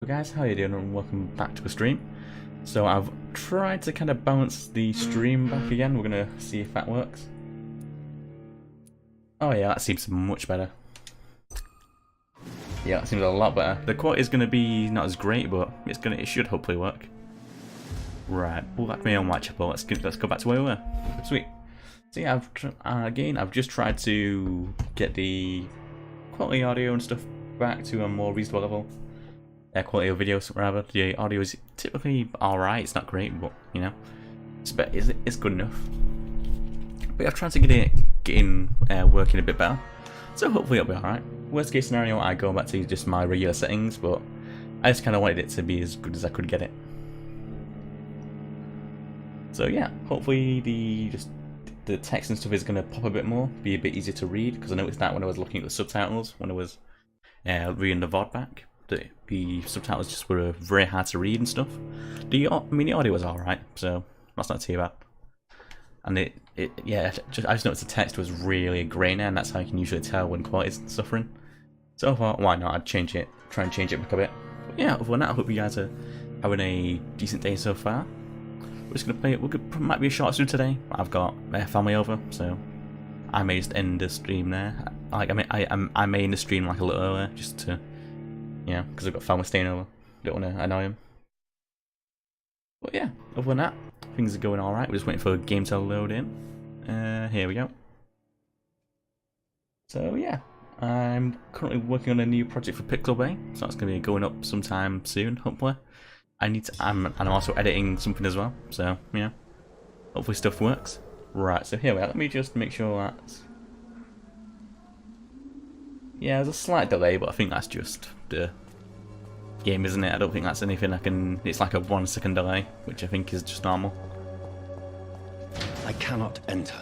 Hey guys, how you doing and welcome back to a stream. So I've tried to kind of bounce the stream back again. We're gonna see if that works. Oh yeah, that seems much better. Yeah, that seems a lot better. The quality is gonna be not as great, but it should hopefully work. Right, pull back me on Whitechapel. Let's go back to where we were. Sweet. So yeah, I've just tried to get the quality audio and stuff back to a more reasonable level. Quality of videos, rather. The audio is typically alright, it's not great, but you know, it's good enough. But I've tried to get it working a bit better, so hopefully it'll be alright. Worst case scenario, I go back to just my regular settings, but I just kind of wanted it to be as good as I could get it. So yeah, hopefully the text and stuff is going to pop a bit more, be a bit easier to read, because I noticed that when I was looking at the subtitles, when I was reading the VOD back. The subtitles just were very hard to read and stuff. The audio was alright, so that's not too bad. And I just noticed the text was really grainy, and that's how you can usually tell when quality is suffering. So I thought, why not? I'd try and change it back a bit. But yeah, other than that, I hope you guys are having a decent day so far. We're just gonna play it. Might be a short stream today. I've got family over, so I may just end the stream there. Like I may end the stream like a little earlier, just to. Yeah, because I've got family staying over. Don't want to annoy him. But yeah, other than that, things are going alright. We're just waiting for a game to load in. Here we go. So yeah, I'm currently working on a new project for Pixel Bay, so that's going to be going up sometime soon, hopefully. I'm also editing something as well, so yeah, hopefully stuff works. Right, so here we are. Let me just make sure that's... Yeah, there's a slight delay, but I think that's just the game, isn't it? I don't think that's anything I can... It's like a 1 second delay, which I think is just normal. I cannot enter.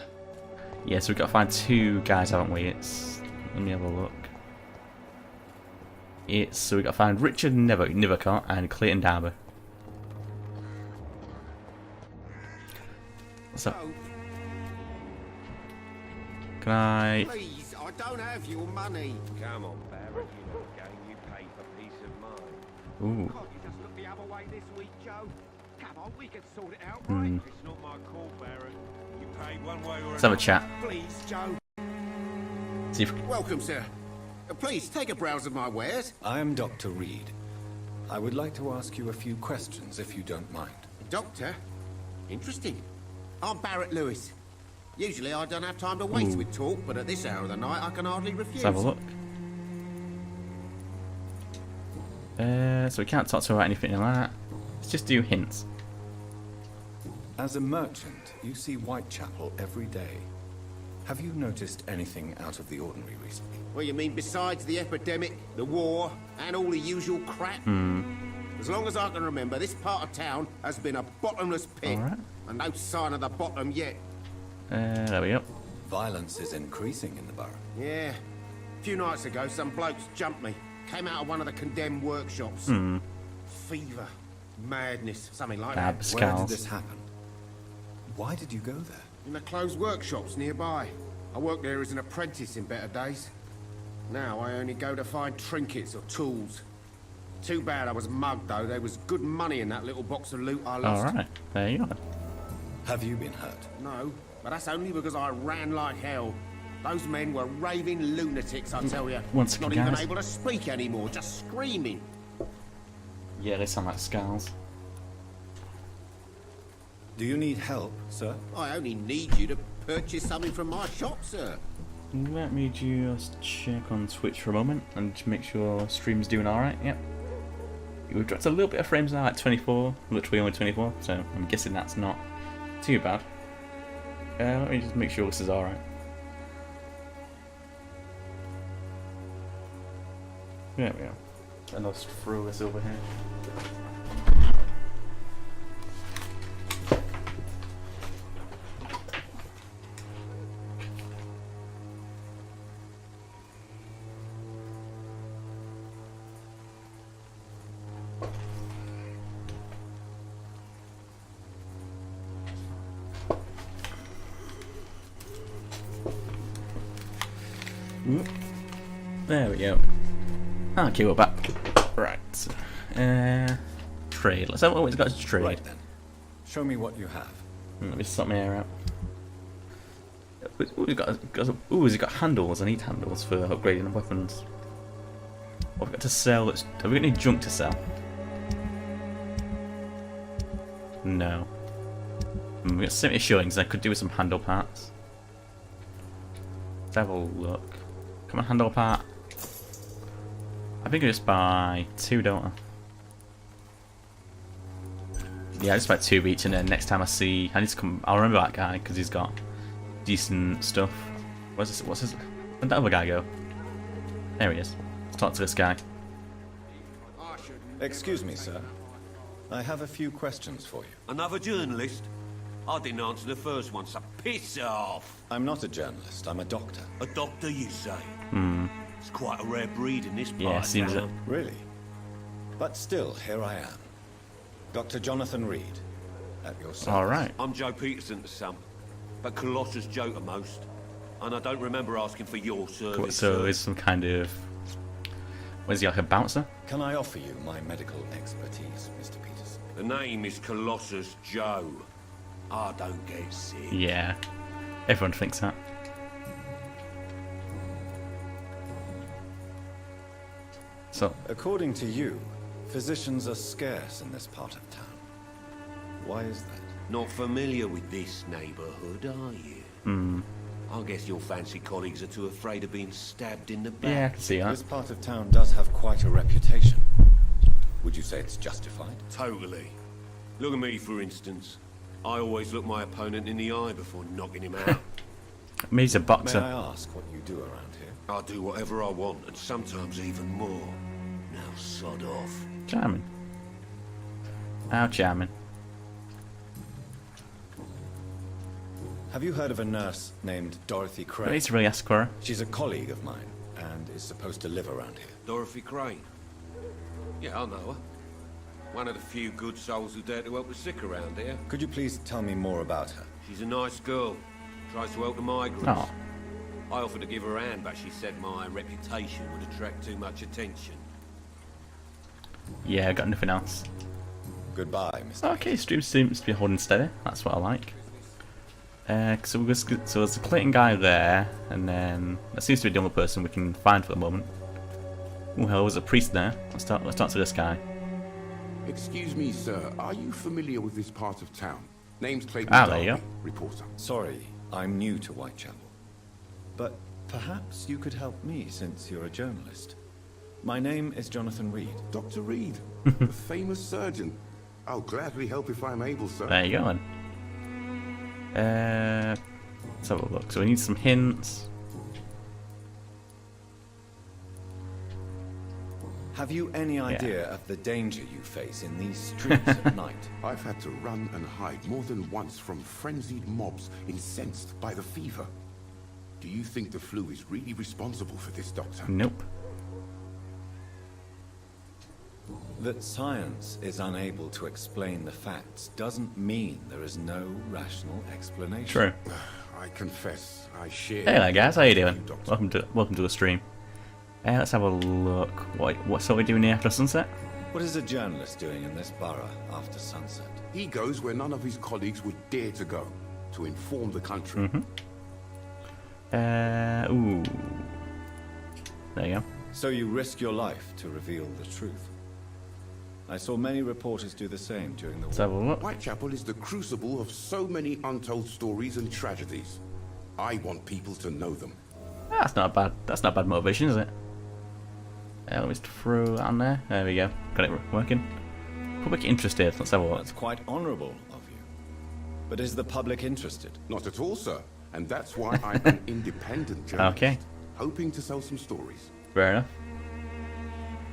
Yeah, so we've got to find 2 guys, haven't we? Let me have a look. So we've got to find Richard Nivercott and Clayton Darby. What's up? Can I... Please, I don't have your money. Come on, Barrett, you know the game. You pay for peace of mind. Ooh. Can't you just look the other way this week, Joe? Come on, we can sort it out, right? It's not my call, Barrett. You pay one way or Let's have a another. chat. Please, Joe. See if... Welcome, sir. Please, take a browse of my wares. I am Dr. Reed. I would like to ask you a few questions, if you don't mind. Doctor? Interesting. I'm Barrett Lewis. Usually I don't have time to waste with talk, but at this hour of the night I can hardly refuse. Let's have a look. So we can't talk to her about anything like that. Let's just do hints. As a merchant, you see Whitechapel every day. Have you noticed anything out of the ordinary recently? What you mean besides the epidemic, the war, and all the usual crap? As long as I can remember, this part of town has been a bottomless pit. Alright. And no sign of the bottom yet. There we go. Violence is increasing in the borough. Yeah. A few nights ago, some blokes jumped me. Came out of one of the condemned workshops. Fever. Madness. Something like Bad that. Where did scowls. this happen? Why did you go there? In the closed workshops nearby. I worked there as an apprentice in better days. Now I only go to find trinkets or tools. Too bad I was mugged, though. There was good money in that little box of loot I lost. Alright, there you go. Have you been hurt? No, but that's only because I ran like hell. Those men were raving lunatics, I tell you. One second, Not even guys. able to speak anymore, just screaming. Yeah, they sound like scowls. Do you need help, sir? I only need you to purchase something from my shop, sir. Let me just check on Twitch for a moment and make sure stream's doing alright. Yep. We've dropped a little bit of frames now, like 24, literally only 24, so I'm guessing that's not too bad. Let me just make sure this is alright. There we go. And I'll just throw this over here. There we go. Okay, we're back. Right. Trade. Let's have what he's got to trade. Right then. Show me what you have. Let me sort my hair out. Ooh, has he got handles? I need handles for upgrading the weapons. What have we got to sell? Have we got any junk to sell? No. We got 70 shillings. I could do with some handle parts. Let's have a look. Come on, handle part. I think I just buy 2, don't I? Yeah, I just buy 2 of each, and then next time I see, I need to come. I'll remember that guy because he's got decent stuff. What's his? Where'd that other guy go? There he is. Let's talk to this guy. Excuse me, sir. I have a few questions for you. Another journalist? I didn't answer the first one, so piss off. I'm not a journalist, I'm a doctor. A doctor, you say? It's quite a rare breed in this part Yeah, of seems it. town. Really? But still, here I am. Dr. Jonathan Reed, at your service. Alright. I'm Joe Peterson to some, but Colossus Joe to most. And I don't remember asking for your service. So it's some kind of. What is he, like a bouncer? Can I offer you my medical expertise, Mr. Peterson? The name is Colossus Joe. I don't get sick. Yeah. Everyone thinks that. So, According to you, physicians are scarce in this part of town. Why is that? Not familiar with this neighborhood, are you? I guess your fancy colleagues are too afraid of being stabbed in the back. yeah, I can see This that. part of town does have quite a reputation. Would you say it's justified? Totally. Look at me, for instance. I always look my opponent in the eye before knocking him out. Maybe he's a May boxer. I ask what you do around here? I do whatever I want, and sometimes even more. Now sod off. Charming. How charming. Have you heard of a nurse named Dorothy I Craig? need to really ask her. She's a colleague of mine, and is supposed to live around here. Dorothy Crane. Yeah, I know her. One of the few good souls who dare to help the sick around here. Could you please tell me more about her? She's a nice girl. Tries to help the migrants. Oh. I offered to give her a hand, but she said my reputation would attract too much attention. Yeah, I got nothing else. Goodbye, Mr. Okay, stream seems to be holding steady. That's what I like. So there's a Clayton guy there, and then that seems to be the only person we can find for the moment. Oh hell, there's a priest there. Let's talk to this guy. Excuse me, sir. Are you familiar with this part of town? Name's Clayton There you Darby, go. reporter. Sorry, I'm new to Whitechapel. But perhaps you could help me since you're a journalist. My name is Jonathan Reed. Dr. Reed, the famous surgeon. I'll gladly help if I'm able, sir. There you go then. Let's have a look. So we need some hints. Have you any idea of the danger you face in these streets at night? I've had to run and hide more than once from frenzied mobs incensed by the fever. Do you think the flu is really responsible for this, Doctor? Nope. That science is unable to explain the facts doesn't mean there is no rational explanation. True. I confess, I share... Hey there guys, how you doing? Doctor. Welcome to the stream. Let's have a look. What's we doing here after sunset? What is a journalist doing in this borough after sunset? He goes where none of his colleagues would dare to go, to inform the country. Ooh. There you go. So you risk your life to reveal the truth. I saw many reporters do the same during the Let's war. have a look. Whitechapel is the crucible of so many untold stories and tragedies. I want people to know them. That's not bad. That's not bad motivation, is it? Let me just throw that on there. There we go. Got it working. Public interested. Let's have a look. That's quite honorable of you. But is the public interested? Not at all, sir. And that's why I'm an independent journalist. Okay. Hoping to sell some stories. Fair enough.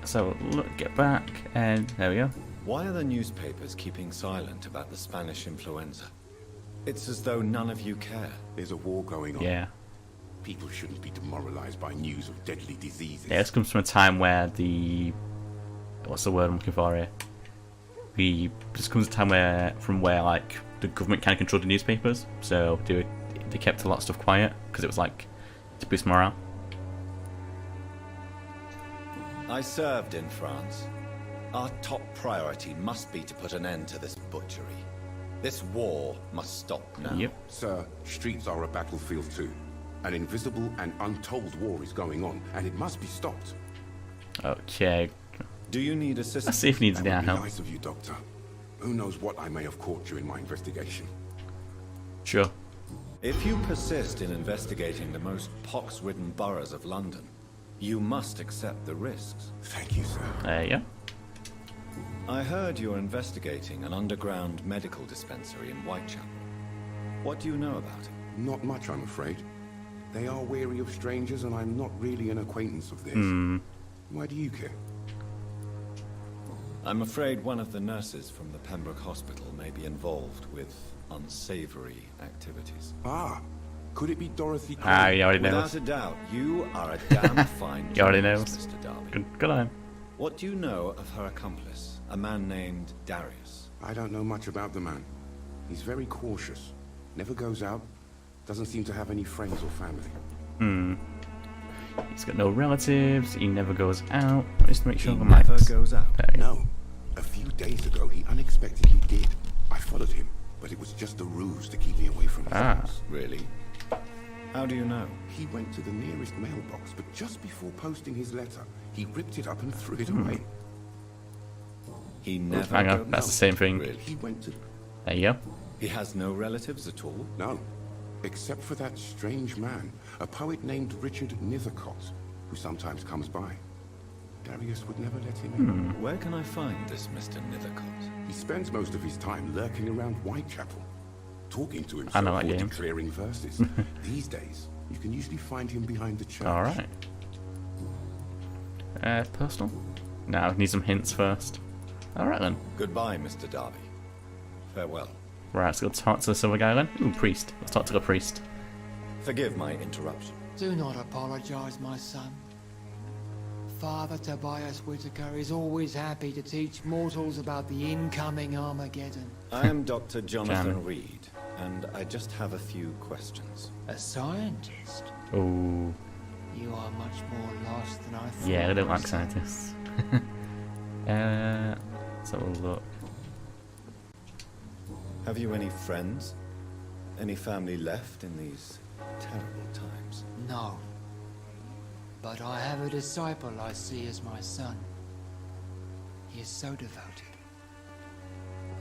So look, get back, and there we go. Why are the newspapers keeping silent about the Spanish influenza? It's as though none of you care. There's a war going on. Yeah. People shouldn't be demoralized by news of deadly diseases. Yeah, this comes from a time where what's the word I'm looking for here? This comes from a time where like the government kind of controlled the newspapers, so they kept a lot of stuff quiet because it was like to boost morale. I served in France. Our top priority must be to put an end to this butchery. This war must stop now. Yep. Sir, streets are a battlefield too. An invisible and untold war is going on, and it must be stopped. Okay. Do you need assistance? Let's see if he needs That any would be help. nice of you, Doctor. Who knows what I may have caught during my investigation. Sure. If you persist in investigating the most pox-ridden boroughs of London, you must accept the risks. Thank you, sir. There you go. I heard you're investigating an underground medical dispensary in Whitechapel. What do you know about it? Not much, I'm afraid. They are wary of strangers, and I'm not really an acquaintance of theirs. Why do you care? I'm afraid one of the nurses from the Pembroke Hospital may be involved with unsavory activities. Ah, could it be Dorothy Ah, Crane? he already Without knows. a doubt, you are a damn fine He already journalist, knows. Mr. Darby. Good on him. What do you know of her accomplice, a man named Darius? I don't know much about the man. He's very cautious. Never goes out. Doesn't seem to have any friends or family. He's got no relatives. He never goes out. Just to make sure He the mics. never goes out. There you go. No. A few days ago, he unexpectedly did. I followed him, but it was just a ruse to keep me away from his Ah. house. Really? How do you know? He went to the nearest mailbox, but just before posting his letter, he ripped it up and threw it away. He never Hang on, goes that's out. the same thing. Really? He went to... There you go. He has no relatives at all? No. Except for that strange man, a poet named Richard Nethercott, who sometimes comes by. Darius would never let him in. Where can I find this Mr. Nethercott? He spends most of his time lurking around Whitechapel, talking to I himself know or that game. declaring verses. These days, you can usually find him behind the church. Alright. Personal? No, need some hints first. Alright then. Goodbye, Mr. Darby. Farewell. Right, let's go talk to this other guy then. Ooh, priest. Let's talk to the priest. Forgive my interruption. Do not apologize, my son. Father Tobias Whitaker is always happy to teach mortals about the incoming Armageddon. I am Dr. Jonathan Janet. Reed, and I just have a few questions. A scientist? Oh, You are much more lost than I thought. yeah, I don't like my son. scientists. Let's have a look. Have you any friends? Any family left in these terrible times? No. But I have a disciple I see as my son. He is so devoted.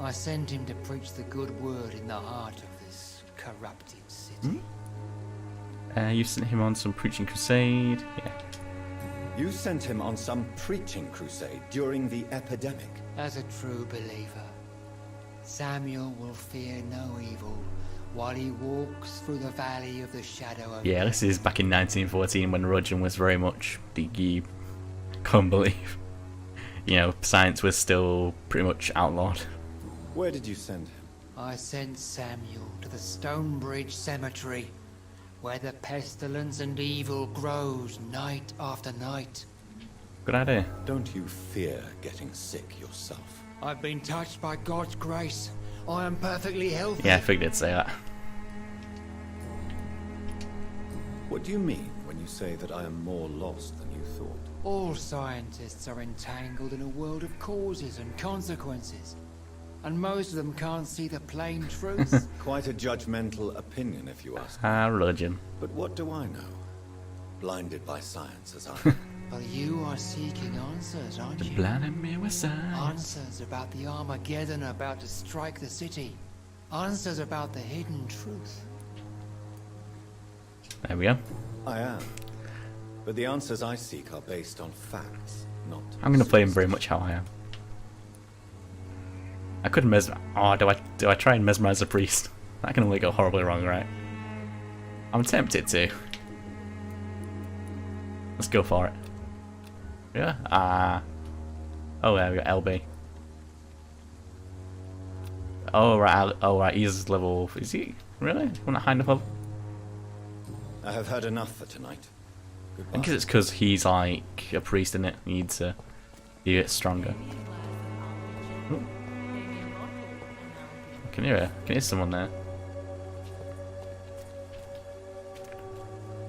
I sent him to preach the good word in the heart of this corrupted city. You sent him on some preaching crusade. Yeah. You sent him on some preaching crusade during the epidemic. As a true believer, Samuel will fear no evil while he walks through the valley of the shadow of Yeah, this is back in 1914 when religion was very much you couldn't believe. You know, science was still pretty much outlawed. Where did you send him? I sent Samuel to the Stonebridge Cemetery, where the pestilence and evil grows night after night. Good idea. Don't you fear getting sick yourself? I've been touched by God's grace. I am perfectly healthy. Yeah, I figured it'd say that. What do you mean when you say that I am more lost than you thought? All scientists are entangled in a world of causes and consequences, and most of them can't see the plain truth. Quite a judgmental opinion, if you ask. Religion. But what do I know? Blinded by science as I am. But you are seeking answers, aren't you? Blinding me with science. Answers about the Armageddon about to strike the city. Answers about the hidden truth. There we go. I am. But the answers I seek are based on facts, not... I'm gonna play him very much how I am. I could mesmer. Oh, do I try and mesmerize a priest? That can only go horribly wrong, right? I'm tempted to. Let's go for it. Yeah. Oh, there we got LB. Oh right. Oh right. He's level. Is he really? We're not high enough level. I have heard enough for tonight. I Goodbye. think it's because he's like a priest, isn't it? He needs to be a bit stronger. Ooh. Can you hear someone there?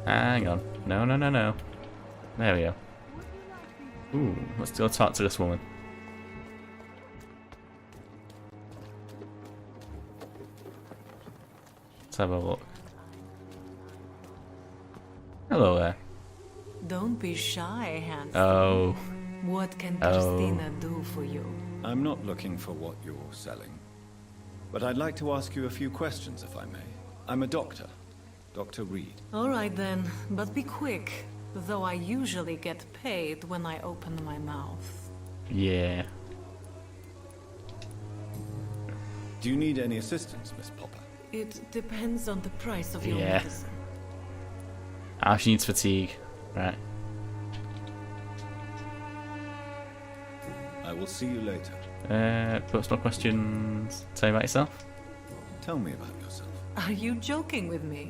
Hang on. No. There we go. Ooh, let's go talk to this woman. Let's have a look. Hello there. Don't be shy, handsome. Oh. What can Christina do for you? I'm not looking for what you're selling. But I'd like to ask you a few questions, if I may. I'm a doctor. Dr. Reed. All right then, but be quick. Though I usually get paid when I open my mouth. Yeah. Do you need any assistance, Miss Popper? It depends on the price of your Yeah. medicine. Ah, she needs fatigue. Right. I will see you later. Personal questions. Tell me about yourself. Tell me about yourself. Are you joking with me?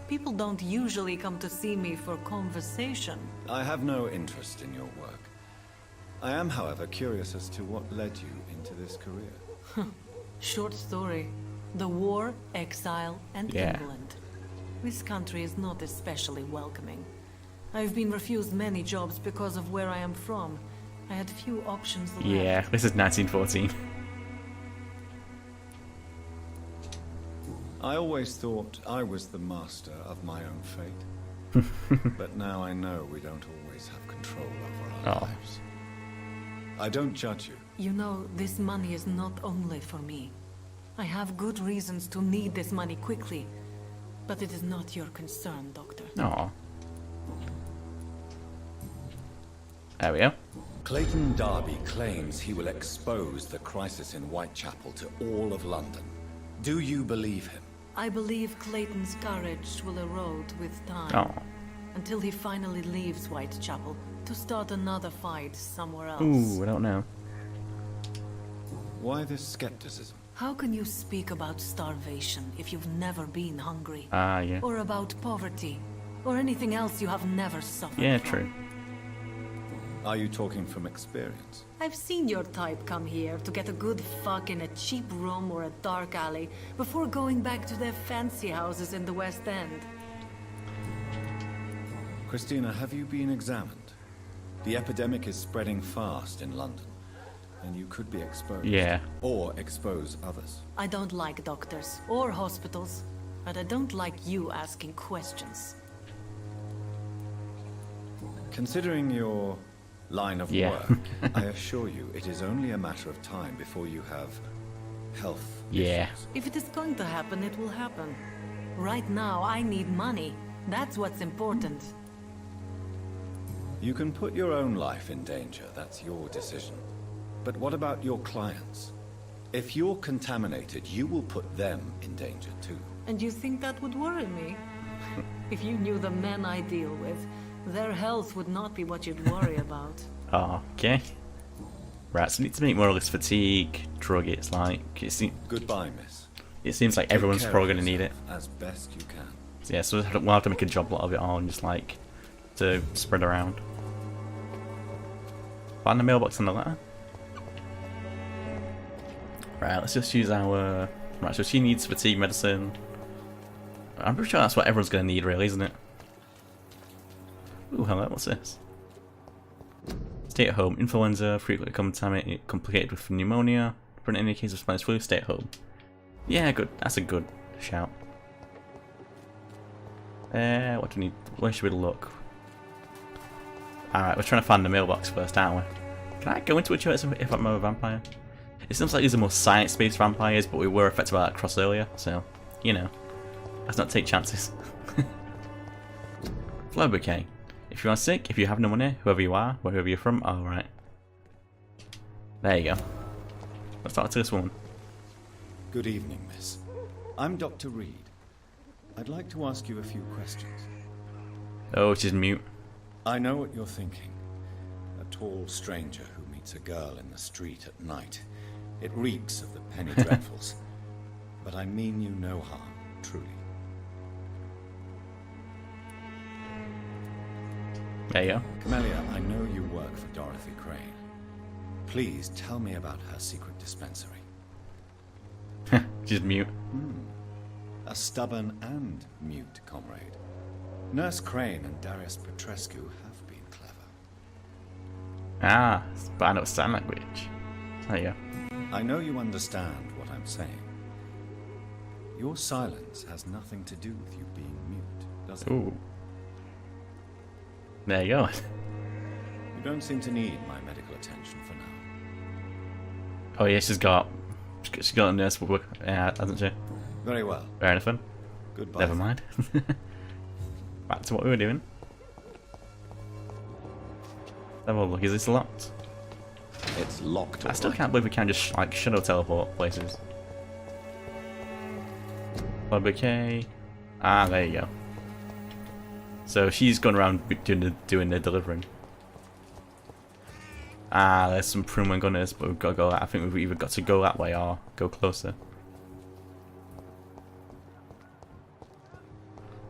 People don't usually come to see me for conversation. I have no interest in your work. I am, however, curious as to what led you into this career. Short story. The war, exile, and Yeah. England. This country is not especially welcoming. I've been refused many jobs because of where I am from. I had few options left. Yeah, this is 1914. I always thought I was the master of my own fate. But now I know we don't always have control over our Oh. lives. I don't judge you. You know, this money is not only for me. I have good reasons to need this money quickly. But it is not your concern, Doctor. Aw. There we go. Clayton Darby claims he will expose the crisis in Whitechapel to all of London. Do you believe him? I believe Clayton's courage will erode with time. Oh. Until he finally leaves Whitechapel to start another fight somewhere else. Ooh, I don't know. Why this skepticism? How can you speak about starvation if you've never been hungry? Ah, yeah. Or about poverty? Or anything else you have never suffered Yeah, from? true. Are you talking from experience? I've seen your type come here to get a good fuck in a cheap room or a dark alley before going back to their fancy houses in the West End. Christina, have you been examined? The epidemic is spreading fast in London, and you could be exposed. Yeah. Or expose others. I don't like doctors or hospitals, but I don't like you asking questions. Considering your line of Yeah. work, I assure you it is only a matter of time before you have health Yeah. issues. If it is going to happen, it will happen. Right now, I need money. That's what's important. You can put your own life in danger, that's your decision. But what about your clients? If you're contaminated, you will put them in danger too. And you think that would worry me? If you knew the men I deal with, their health would not be what you'd worry about. Oh, okay. Right, so we need to make more of this fatigue drug. It's like Goodbye, miss. it seems like Take everyone's care probably of going to need it. yourself as best you can. So yeah, so we'll have to make a job lot of it all and just like to spread around. Find the mailbox and the letter. Right, let's just use our... Right, so she needs fatigue medicine. I'm pretty sure that's what everyone's going to need, really, isn't it? Ooh, hello, what's this? Stay at home. Influenza, frequently complicated with pneumonia. For any case of spinal flu, stay at home. Yeah, good. That's a good shout. What do we need? Where should we look? Alright, we're trying to find the mailbox first, aren't we? Can I go into a church if I'm a vampire? It seems like these are more science-based vampires, but we were affected by that cross earlier, so, you know. Let's not take chances. Flower bouquet. If you are sick, if you have no money, whoever you are, wherever you're from, alright. There you go. Let's talk to this woman. Good evening, miss. I'm Dr. Reed. I'd like to ask you a few questions. Oh, she's mute. I know what you're thinking. A tall stranger who meets a girl in the street at night. It reeks of the penny dreadfuls. But I mean you no harm, truly. There you Camellia, I know you work for Dorothy Crane. Please tell me about her secret dispensary. go. She's mute. A stubborn and mute comrade. Nurse Crane and Darius Petrescu have been clever. Ah, but I know sign language. There you go. I know you understand what I'm saying. Your silence has nothing to do with you being mute, does it? Ooh. There you go. You don't seem to need my medical attention for now. Oh yeah, she's got a nurse work, hasn't she? Very well. Fair enough then. Goodbye. Never mind. Back to what we were doing. Have a look. Is this locked? It's locked. I still can't believe we can just like shadow teleport places. Bouquet. Ah, there you go. So she's going around doing the delivering. Ah, there's some Prune gunners, but we've got to go. I think we've either got to go that way or go closer.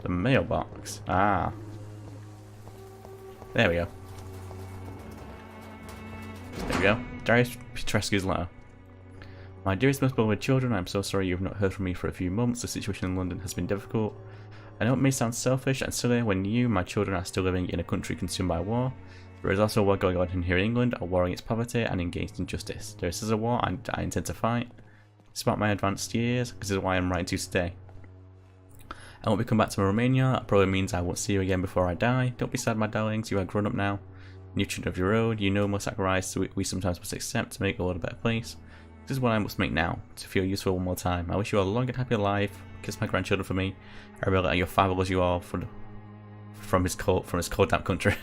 The mailbox. Ah. There we go. There we go. Darius Petrescu's letter. My dearest most beloved children, I am so sorry you have not heard from me for a few months. The situation in London has been difficult. I know it may sound selfish and silly when you, my children, are still living in a country consumed by war. There is also a war going on here in England, a war against poverty and against injustice. There is a war and I intend to fight. Despite my advanced years, this is why I am writing to you today. I won't be coming back to Romania. That probably means I won't see you again before I die. Don't be sad, my darlings. You are grown up now. New children of your own. You know more sacrifice we sometimes must accept to make the world a better place. This is what I must make now, to feel useful one more time. I wish you all a long and happy life. Kiss my grandchildren for me. I realize that your father loves you all from his cold damp country.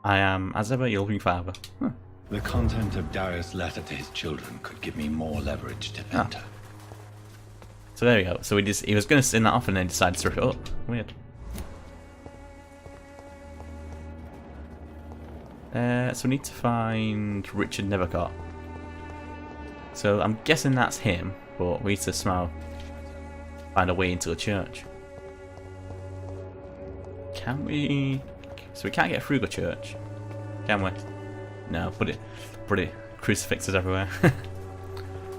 I am, as ever, your loving father. Huh. The content of Darius' letter to his children could give me more leverage to enter. So there we go. So he was going to send that off and then decided to rip it up. Weird. So we need to find Richard Nethercott. So I'm guessing that's him, but we need to somehow find a way into the church. Can we? So we can't get through the church, can we? No, put it crucifixes everywhere.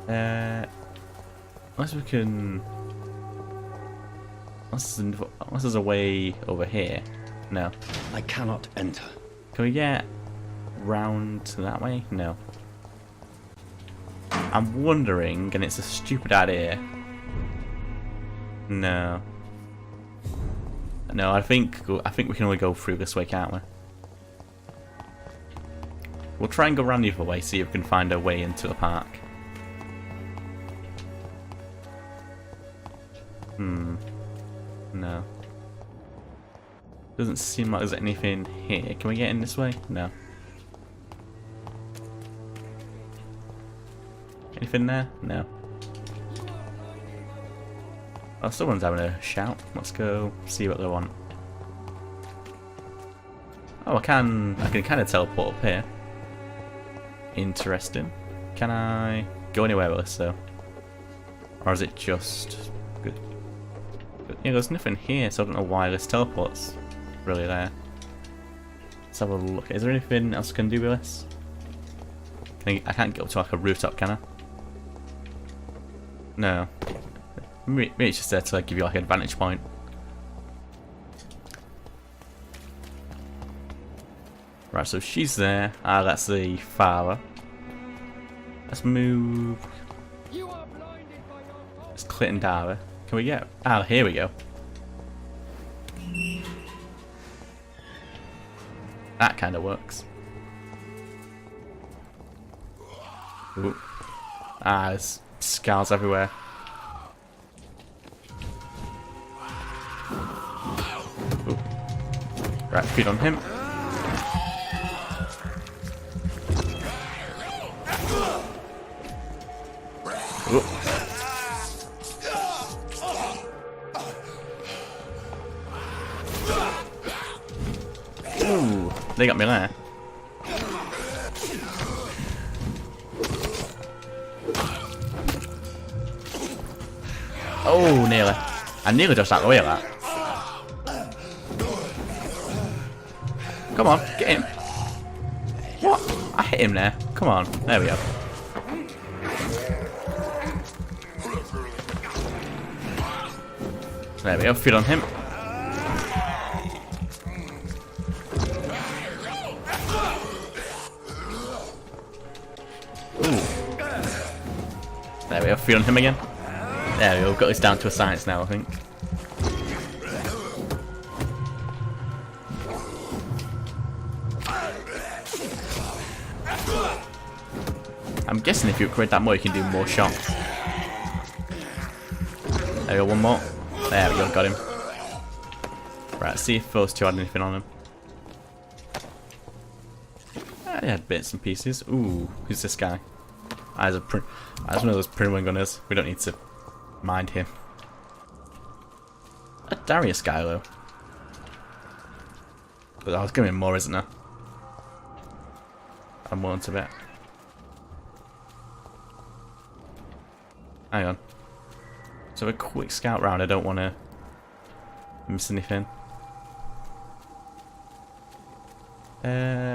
Unless we can. Unless there's a way over here. No. I cannot enter. Can we get round that way? No. I'm wondering, and it's a stupid idea. No. No, I think we can only go through this way, can't we? We'll try and go around the other way, see if we can find a way into the park. No. Doesn't seem like there's anything here. Can we get in this way? No. Anything there? No. Oh, someone's having a shout. Let's go see what they want. Oh, I can kind of teleport up here. Interesting. Can I go anywhere with this though? Or is it just good? Yeah, there's nothing here, so I don't know why this teleport's really there. Let's have a look. Is there anything else I can do with this? I can't get up to like a rooftop, can I? No. Maybe it's just there to like, give you like an advantage point. Right, so she's there. Ah, that's the father. Let's move. It's Clinton Dara. Can we get? Ah, here we go. That kind of works. Ooh. Ah, there's scars everywhere. Ooh. Right, feed on him. Ooh. Ooh, they got me there. Oh, nearly. I nearly just out the way of that. Come on, get him. What? I hit him there. Come on, there we go. There we go, feed on him. Ooh. There we go, feed on him again. There we go, we've got this down to a science now, I think. I'm guessing if you upgrade that more, you can do more shots. There we go, one more. There we go, got him. Right, see if those two had anything on them. They had bits and pieces. Ooh, who's this guy? That's one of those Prinwing gunners. We don't need to mind him. A Darius guy though. But I was going more, isn't there? I'm willing to bet. Hang on. So a quick scout round. I don't want to miss anything.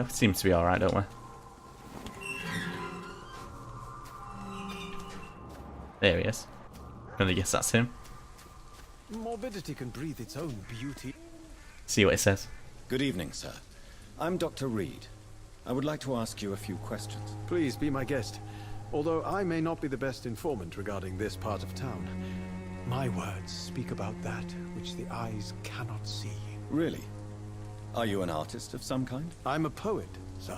Seems to be alright, don't we? There he is. I'm gonna guess that's him. Morbidity can breathe its own beauty. See what it says. Good evening, sir. I'm Dr. Reed. I would like to ask you a few questions. Please be my guest. Although I may not be the best informant regarding this part of town, my words speak about that which the eyes cannot see. Really? Are you an artist of some kind? I'm a poet, sir.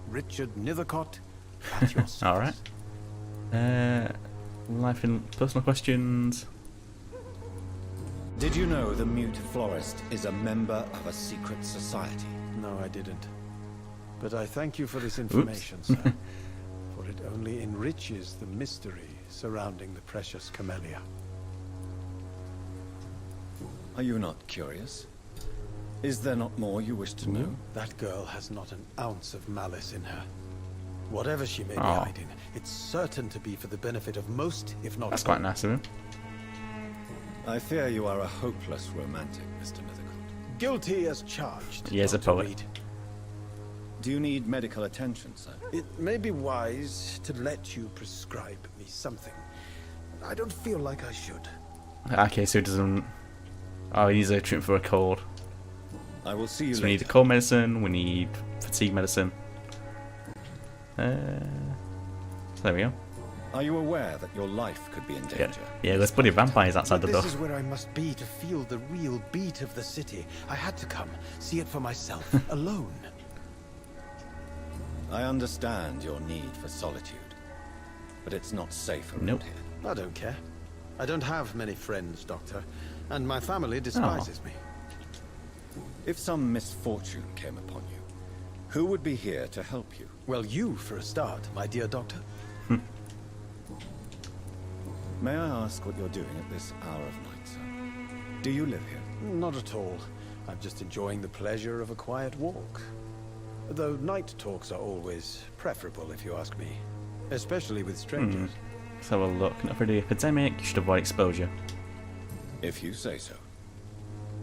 Richard Nethercott, at your service. Alright. Life and personal questions. Did you know the Mute Florist is a member of a secret society? No, I didn't. But I thank you for this information, sir. For it only enriches the mystery surrounding the precious camellia. Are you not curious? Is there not more you wish to know? That girl has not an ounce of malice in her. Whatever she may be hiding, it's certain to be for the benefit of most, if not all. That's quite nice of him. I fear you are a hopeless romantic, Mr. Nethercott. Guilty as charged. He is a Dr. poet. Reed. Do you need medical attention, sir? It may be wise to let you prescribe me something. I don't feel like I should. Okay, so he doesn't... Oh, he needs a treatment for a cold. I will see you So later. we need the cold medicine, we need fatigue medicine. So there we go. Are you aware that your life could be in danger? Yeah, there's bloody vampires outside the But door. this is where I must be to feel the real beat of the city. I had to come, see it for myself, alone. I understand your need for solitude, but it's not safe around here. I don't care. I don't have many friends, Doctor, and my family despises me. If some misfortune came upon you, who would be here to help you? Well, you for a start, my dear Doctor. May I ask what you're doing at this hour of night, sir? Do you live here? Not at all. I'm just enjoying the pleasure of a quiet walk. Though night talks are always preferable, if you ask me. Especially with strangers. Let's have a look. Not for the epidemic, you should avoid exposure. If you say so.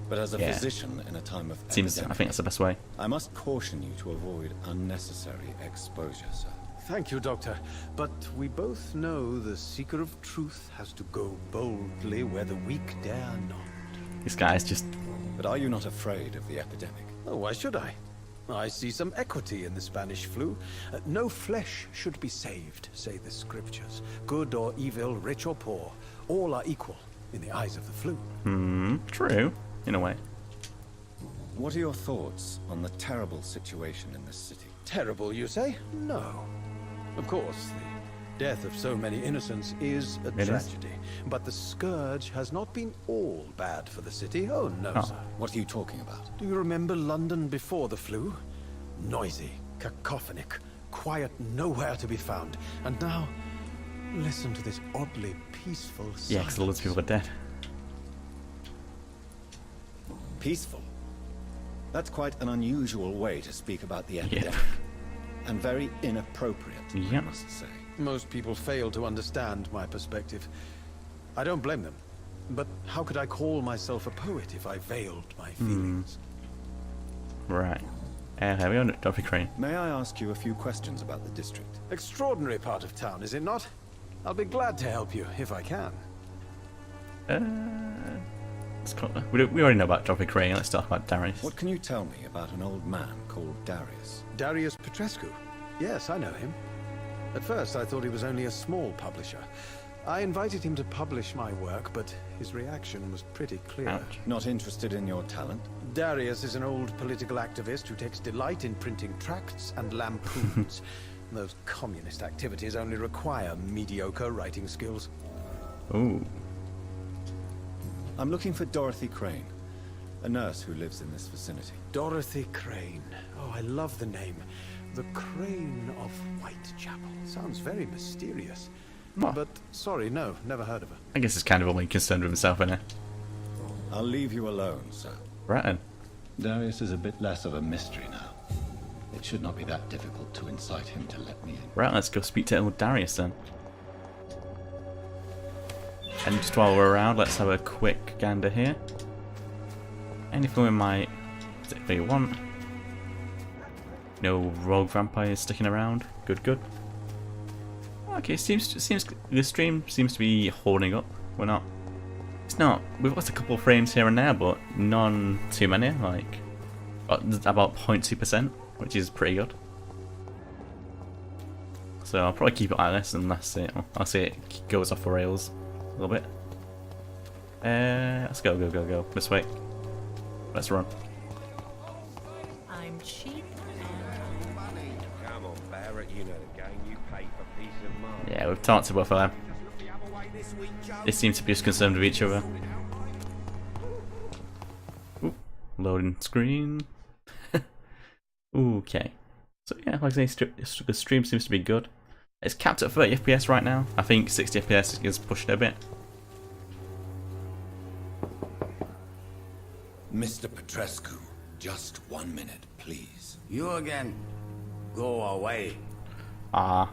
But as a physician in a time of Seems, epidemic, I think that's the best way. I must caution you to avoid unnecessary exposure, sir. Thank you, Doctor. But we both know the seeker of truth has to go boldly where the weak dare not. This guy's just... But are you not afraid of the epidemic? Oh, why should I? I see some equity in the Spanish flu. No flesh should be saved, say the scriptures. Good or evil, rich or poor, all are equal in the eyes of the flu. True, in a way. What are your thoughts on the terrible situation in this city? Terrible, you say? No. Of course, the death of so many innocents is a tragedy. But the scourge has not been all bad for the city. Oh, no, sir. What are you talking about? Do you remember London before the flu? Noisy, cacophonic, quiet nowhere to be found. And now, listen to this oddly peaceful silence. Yeah, because loads of people are dead. Peaceful? That's quite an unusual way to speak about the epidemic. And very inappropriate, I must say. Most people fail to understand my perspective. I don't blame them. But how could I call myself a poet if I veiled my feelings? Right. Here we are, Dr. Crane. May I ask you a few questions about the district? Extraordinary part of town, is it not? I'll be glad to help you, if I can. We already know about Dr. Crane. Let's talk about Darius. What can you tell me about an old man called Darius? Darius Petrescu? Yes, I know him. At first, I thought he was only a small publisher. I invited him to publish my work, but his reaction was pretty clear. Ouch. Not interested in your talent? Darius is an old political activist who takes delight in printing tracts and lampoons. Those communist activities only require mediocre writing skills. Ooh. I'm looking for Dorothy Crane, a nurse who lives in this vicinity. Dorothy Crane. Oh, I love the name. The Crane of Whitechapel. Sounds very mysterious. What? But, sorry, no, never heard of her. I guess it's kind of only concerned with himself, innit? I'll leave you alone, sir. Right then. Darius is a bit less of a mystery now. It should not be that difficult to incite him to let me in. Right, let's go speak to old Darius then. And just while we're around, let's have a quick gander here. Anything we might particularly want. No rogue vampires sticking around. Good, good. Okay, seems the stream seems to be holding up. We're not. It's not. We've lost a couple of frames here and there, but none too many. Like about 0.2%, which is pretty good. So I'll probably keep it like this unless I'll see it goes off the rails a little bit. Let's go. This way. Let's run. I'm cheap Come on, Barrett, you know the game. You pay for peace of mind. Yeah, we've talked to both of them. They seem to be just concerned with each other. Ooh, loading screen. Okay. So yeah, like I say, the stream seems to be good. It's capped at 30 FPS right now. I think 60 FPS is pushed a bit. Mr. Petrescu, just 1 minute, please. You again? Go away. I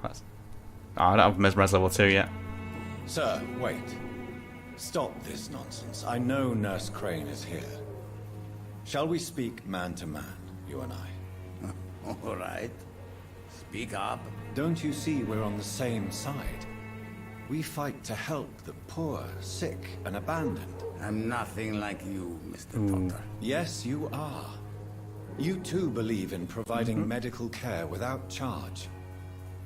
don't have Mesmerize level 2 yet. Sir, wait. Stop this nonsense. I know Nurse Crane is here. Shall we speak man to man, you and I? All right. Speak up. Don't you see we're on the same side? We fight to help the poor, sick, and abandoned. I'm nothing like you, Mr. Potter. Yes, you are. You too believe in providing medical care without charge.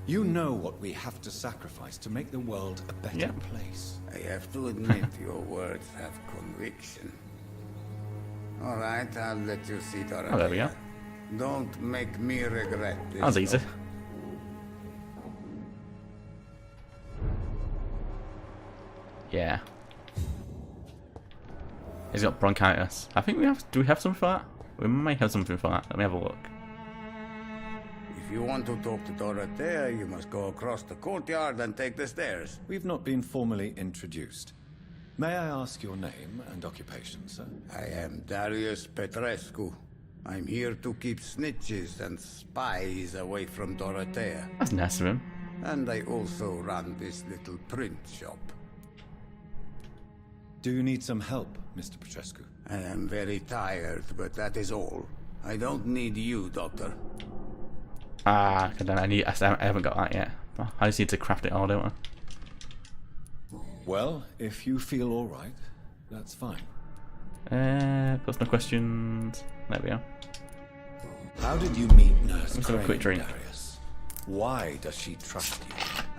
You know what we have to sacrifice to make the world a better place. I have to admit your words have conviction. All right, I'll let you see Dorothy. Oh, there we go. Don't make me regret this. That was easy. Yeah. He's got bronchitis. I think we have. Do we have something for that? We might have something for that. Let me have a look. If you want to talk to Dorothea, you must go across the courtyard and take the stairs. We've not been formally introduced. May I ask your name and occupation, sir? I am Darius Petrescu. I'm here to keep snitches and spies away from Dorothea. That's nice of him. And I also run this little print shop. Do you need some help, Mr. Petrescu? I am very tired, but that is all. I don't need you, Doctor. Ah, I haven't got that yet. I just need to craft it all, don't I? Well, if you feel all right, that's fine. Personal questions. There we go. How did you meet Nurse Let's have a quick Crane, drink. Darius? Why does she trust you?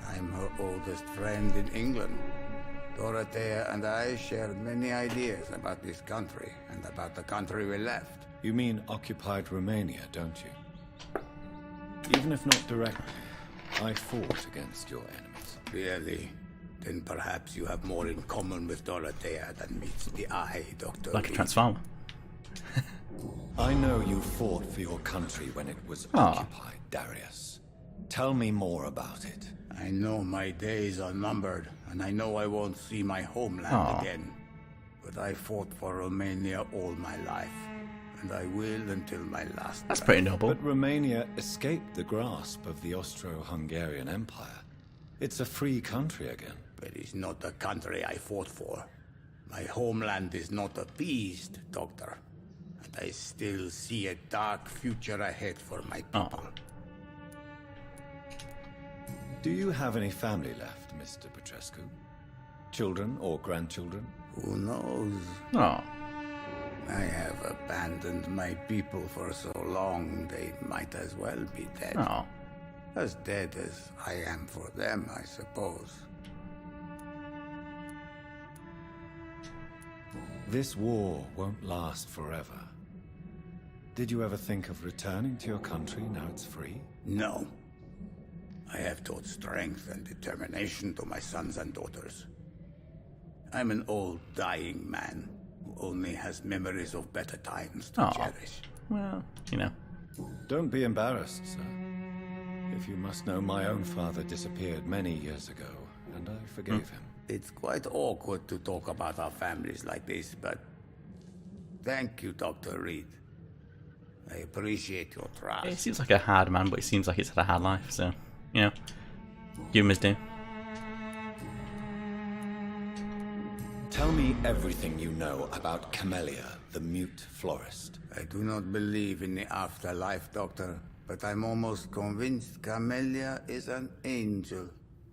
I'm her oldest friend in England. Dorothea and I shared many ideas about this country and about the country we left. You mean occupied Romania, don't you? Even if not directly, I fought against your enemies. Really? Then perhaps you have more in common with Dorothea than meets the eye, Dr. Like a Lee. transformer. I know you fought for your country when it was occupied, Darius. Tell me more about it. I know my days are numbered, and I know I won't see my homeland again. But I fought for Romania all my life, and I will until my last That's breath. pretty noble. But Romania escaped the grasp of the Austro-Hungarian Empire. It's a free country again. But it's not the country I fought for. My homeland is not appeased, Doctor. And I still see a dark future ahead for my people. Do you have any family left, Mr. Petrescu? Children or grandchildren? Who knows? Oh. I have abandoned my people for so long, they might as well be dead. Oh. As dead as I am for them, I suppose. This war won't last forever. Did you ever think of returning to your country now it's free? No. I have taught strength and determination to my sons and daughters. I'm an old, dying man who only has memories of better times to cherish. Well, you know. Don't be embarrassed, sir. If you must know, my own father disappeared many years ago, and I forgave him. It's quite awkward to talk about our families like this, but thank you, Dr. Reed. I appreciate your trust. He seems like a hard man, but he seems like he's had a hard life, so, you know, give him his due. Tell me everything you know about Camellia, the mute florist. I do not believe in the afterlife, Doctor, but I'm almost convinced Camellia is an angel.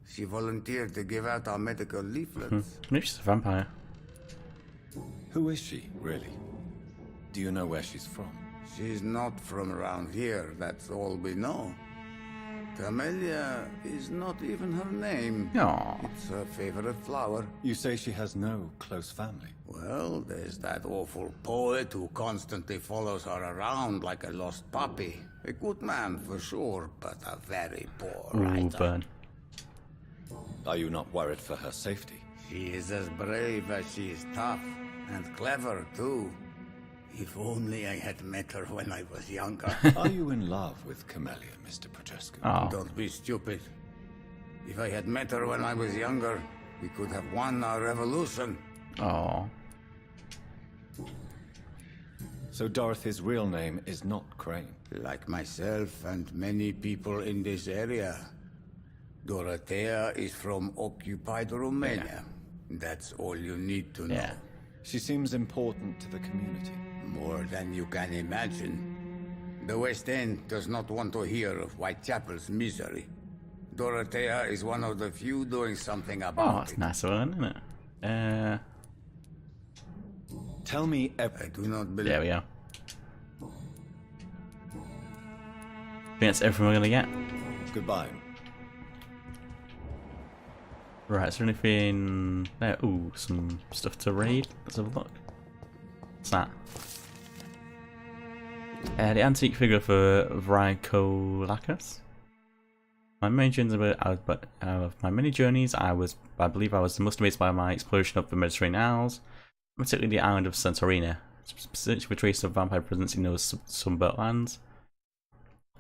She volunteered to give out our medical leaflets. Maybe she's a vampire. Who is she, really? Do you know where she's from? She's not from around here, that's all we know. Camellia is not even her name. Aww. It's her favorite flower. You say she has no close family? Well, there's that awful poet who constantly follows her around like a lost puppy. A good man for sure, but a very poor writer. Burn. Are you not worried for her safety? She is as brave as she is tough, and clever too. If only I had met her when I was younger. Are you in love with Camellia, Mr. Progescu? Oh. Don't be stupid. If I had met her when I was younger, we could have won our revolution. Oh. So Dorothy's real name is not Crane? Like myself and many people in this area. Dorothea is from occupied Romania. That's all you need to know. Yeah. She seems important to the community. More than you can imagine. The West End does not want to hear of Whitechapel's misery. Dorothea is one of the few doing something about Oh, it's nice one, isn't it? Tell me I do not believe... There we go. I think that's everything we're gonna get. Goodbye. Right, is there anything there? Ooh, some stuff to read. Let's have a look. What's that? The antique figure for Vrykolakas. My main journeys my many journeys, I believe I was most amazed by my exploration of the Mediterranean Isles, particularly the island of Santorini, specifically trace of vampire presence in those sunburnt lands.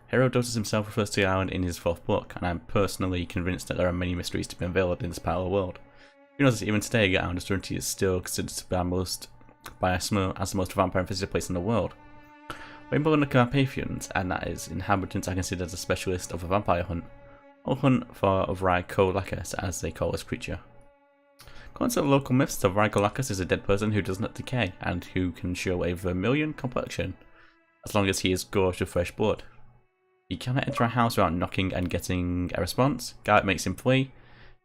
Herodotus himself refers to the island in his 4th book, and I'm personally convinced that there are many mysteries to be unveiled in this part of the world. You know that even today, the island of Santorini is still considered to be as the most vampire-infested place in the world. When born the Carpathians, and that is, inhabitants are considered as a specialist of a vampire hunt, or hunt for Vrykolakas, as they call this creature. According to the local myths, the Vrykolakas is a dead person who does not decay, and who can show a vermilion complexion, as long as he is gorged with fresh blood. He cannot enter a house without knocking and getting a response. Garlic makes him flee.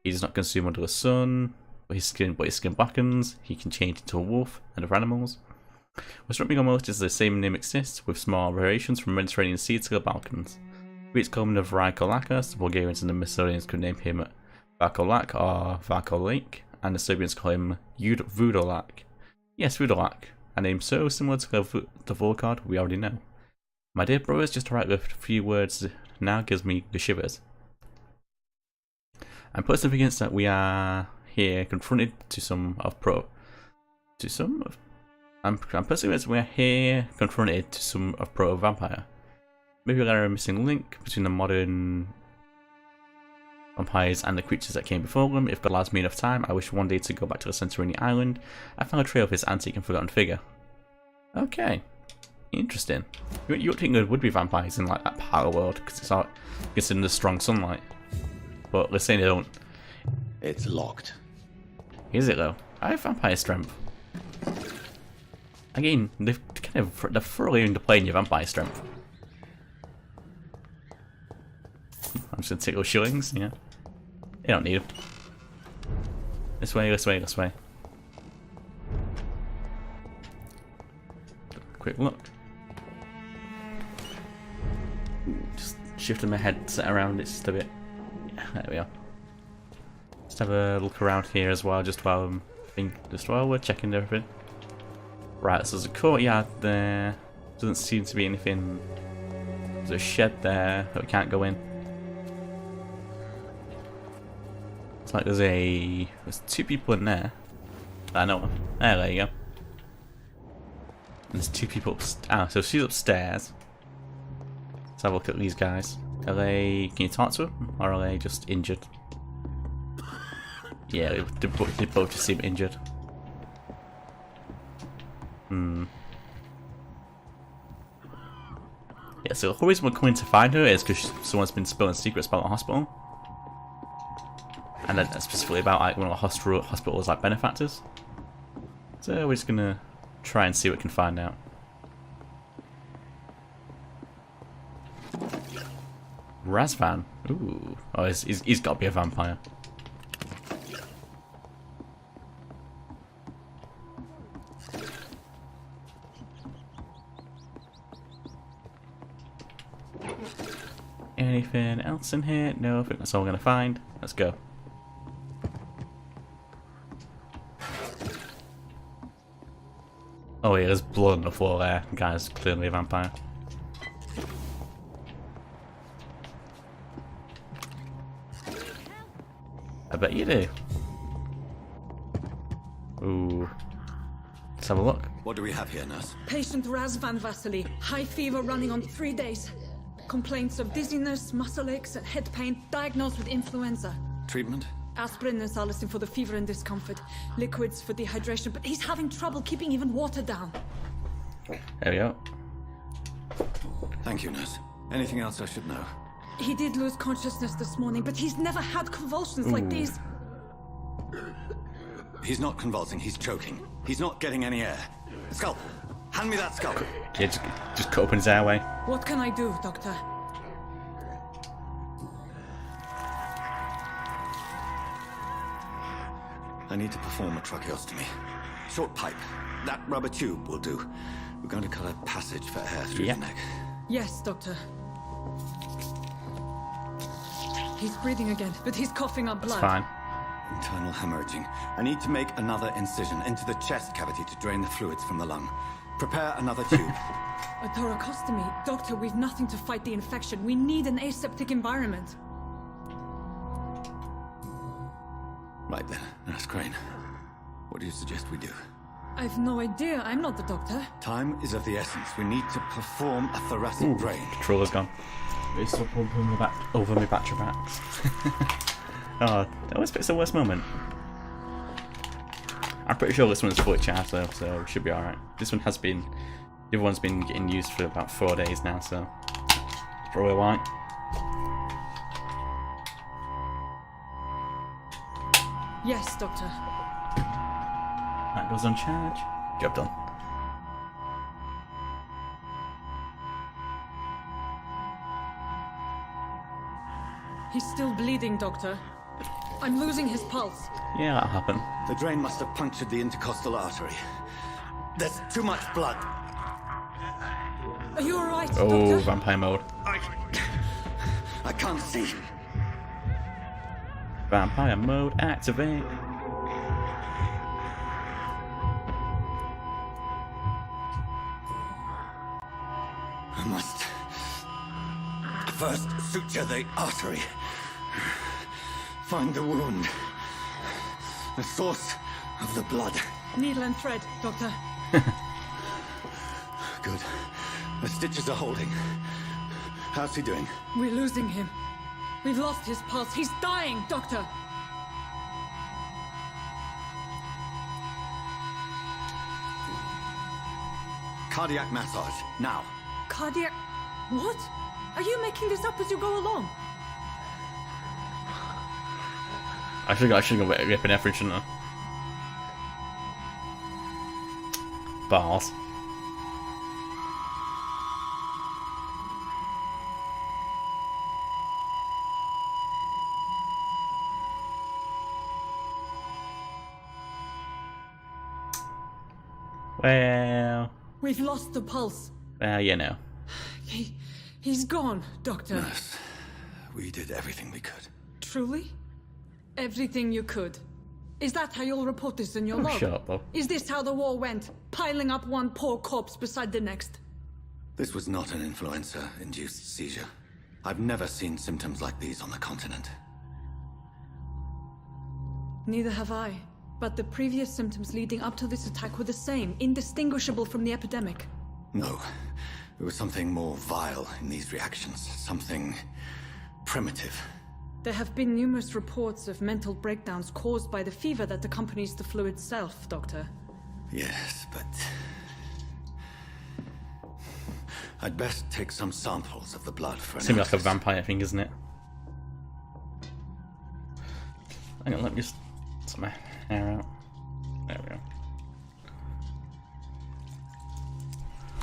He does not consume under the sun, but his skin blackens. He can change into a wolf and other animals. What struck me almost is the same name exists, with small variations from Mediterranean Sea to the Balkans. The Greeks call him the Vrykolakas, the Bulgarians and the Macedonians could name him Vakolak or Vakolak, and the Serbians call him Vudolak. Yes, Vudolak, a name so similar to the Volkard we already know. My dear brothers, just to write with a few words now gives me the shivers. I'm personally convinced that we are here confronted I'm personally convinced we are here confronted to some of proto-vampire. Maybe there are a missing link between the modern vampires and the creatures that came before them. If God allows me enough time, I wish one day to go back to the Santorini island and find a trail of his antique and forgotten figure. Okay. Interesting. You would think there would be vampires in like that part of the world because it's not considered the strong sunlight. But let's say they don't. It's locked. Is it though? I have vampire strength. Again, they're thoroughly underplaying your vampire strength. I'm just gonna take those shillings, yeah. You don't need them. This way, this way, this way. Quick look. Just shifting my headset around it just a bit. Yeah, there we are. Just have a look around here as well, just while we're checking everything. Right, so there's a courtyard there. Doesn't seem to be anything. There's a shed there that we can't go in. It's like there's 2 people in there. I know. There you go. And there's 2 people upstairs. So she's upstairs. Let's have a look at these guys. Are they? Can you talk to them, or are they just injured? Yeah, they both just seem injured. Yeah, so the reason we're coming to find her is because someone's been spilling secrets about the hospital. And then specifically about like one of the hospital's like benefactors. So we're just gonna try and see what we can find out. Razvan. Ooh. Oh, he's got to be a vampire. Anything else in here? No, I think that's all we're going to find. Let's go. Oh yeah, there's blood on the floor there. The guy's clearly a vampire. I bet you do. Ooh. Let's have a look. What do we have here, nurse? Patient Razvan Vasily. High fever running on 3 days. Complaints of dizziness, muscle aches, and head pain. Diagnosed with influenza. Treatment? Aspirin and salicin for the fever and discomfort. Liquids for dehydration, but he's having trouble keeping even water down. There we go. Thank you, nurse. Anything else I should know? He did lose consciousness this morning, but he's never had convulsions like these. He's not convulsing, he's choking. He's not getting any air. Scalpel! Hand me that scalpel! Yeah, just cut open his airway. What can I do, Doctor? I need to perform a tracheostomy. Short pipe. That rubber tube will do. We're going to cut a passage for air through the neck. Yes, Doctor. He's breathing again, but he's coughing up blood. That's fine. Internal hemorrhaging. I need to make another incision into the chest cavity to drain the fluids from the lung. Prepare another tube. A thoracostomy. Doctor, we've nothing to fight the infection. We need an aseptic environment. Right then, Nurse Crane. What do you suggest we do? I've no idea. I'm not the doctor. Time is of the essence. We need to perform a thoracic drain. Controller's gone. It's up over my battery packs. Oh, that always picks the worst moment. I'm pretty sure this one's fully charged though, so it should be alright. This one has been... The other one's been getting used for about 4 days now, so... Probably why. Yes, Doctor. That goes on charge. Job done. He's still bleeding, Doctor. I'm losing his pulse. Yeah, that'll happen. The drain must have punctured the intercostal artery. There's too much blood. Are you alright, Oh, Doctor? vampire mode. I can't see. Vampire mode activate. I must first suture the artery. Find the wound. The source of the blood. Needle and thread, Doctor. Good. The stitches are holding. How's he doing? We're losing him. We've lost his pulse. He's dying, Doctor. Cardiac massage, now. Cardiac... What? Are you making this up as you go along? I should go rip an effort, shouldn't I? Balls. Well... We've lost the pulse. you know. He's gone, Doctor. Nurse, we did everything we could. Truly? Everything you could. Is that how you'll report this in your log? Shut up, Bob. Is this how the war went? Piling up one poor corpse beside the next? This was not an influenza-induced seizure. I've never seen symptoms like these on the continent. Neither have I. But the previous symptoms leading up to this attack were the same, indistinguishable from the epidemic. No. There was something more vile in these reactions. Something primitive. There have been numerous reports of mental breakdowns caused by the fever that accompanies the flu itself, Doctor. Yes, but... I'd best take some samples of the blood for Seems like a analysis. vampire thing, isn't it? Hang on, let me just sort my hair out. There we go.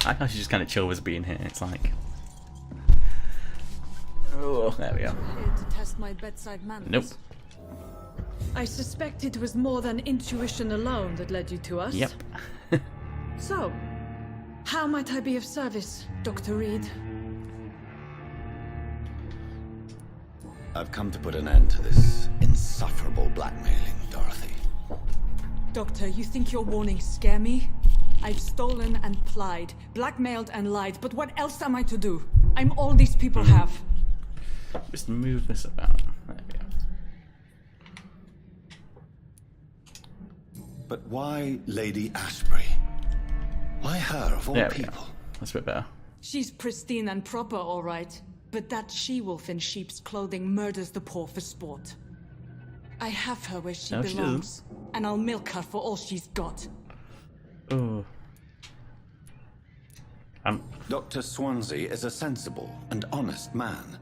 I actually just kind of chill with being here. It's like, oh, there we go. Here to test my bedside manners. Nope. I suspect it was more than intuition alone that led you to us. Yep. So, how might I be of service, Dr. Reed? I've come to put an end to this insufferable blackmailing, Dorothy. Doctor, you think your warnings scare me? I've stolen and plied, blackmailed and lied, but what else am I to do? I'm all these people have. Just move this about. There we go. But why Lady Ashbury? Why her, of all There we go. people? That's a bit better. She's pristine and proper, all right. But that she-wolf in sheep's clothing murders the poor for sport. I have her where she No, she belongs, and I'll milk her for all she's got. Oh. Dr. Swansea is a sensible and honest man.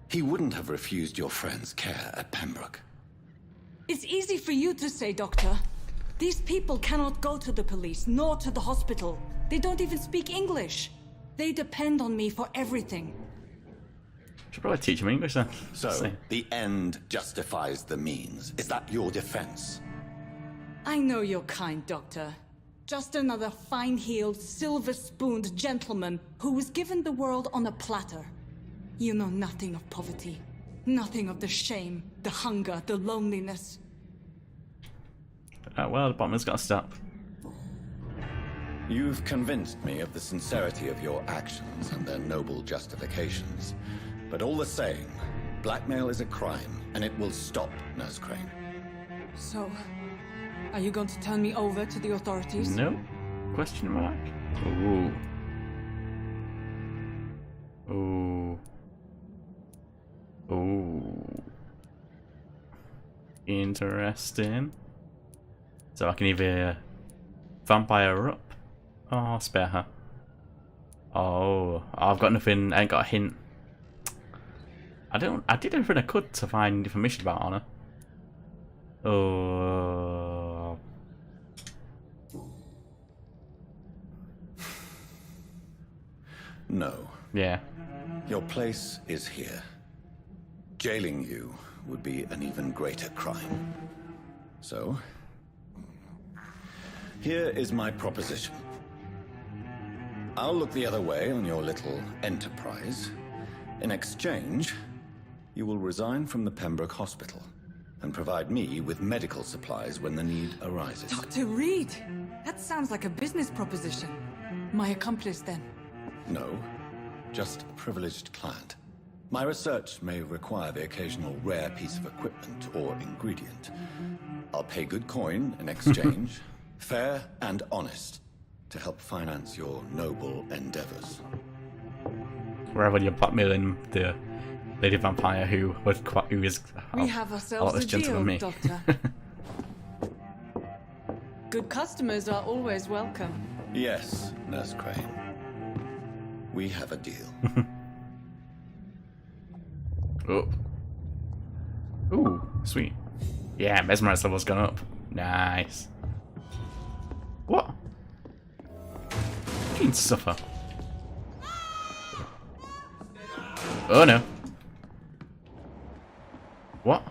He wouldn't have refused your friend's care at Pembroke. It's easy for you to say, Doctor. These people cannot go to the police, nor to the hospital. They don't even speak English. They depend on me for everything. Should probably teach him English then. So, the end justifies the means. Is that your defense? I know you're kind, Doctor. Just another fine-heeled, silver-spooned gentleman who was given the world on a platter. You know nothing of poverty. Nothing of the shame, the hunger, the loneliness. Well, the bomber's got to stop. You've convinced me of the sincerity of your actions and their noble justifications. But all the same, blackmail is a crime, and it will stop, Nurse Crane. So, are you going to turn me over to the authorities? No? Question mark? Ooh. Ooh. Ooh. Interesting. So I can either vampire her up or spare her. Oh, I've got nothing, I ain't got a hint. I did everything I could to find information about Honor. Oh. No. Yeah. Your place is here. Jailing you would be an even greater crime. So, here is my proposition. I'll look the other way on your little enterprise. In exchange, you will resign from the Pembroke Hospital and provide me with medical supplies when the need arises. Dr. Reed! That sounds like a business proposition. My accomplice, then? No, just a privileged client. My research may require the occasional rare piece of equipment or ingredient. I'll pay good coin in exchange, fair and honest, to help finance your noble endeavors. Wherever you're blackmailing the lady vampire who is We have ourselves a gentle deal, than me. Doctor. Good customers are always welcome. Yes, Nurse Crane. We have a deal. Oh. Ooh, sweet. Yeah, mesmerize level's gone up. Nice. What? You can suffer. Oh no. What?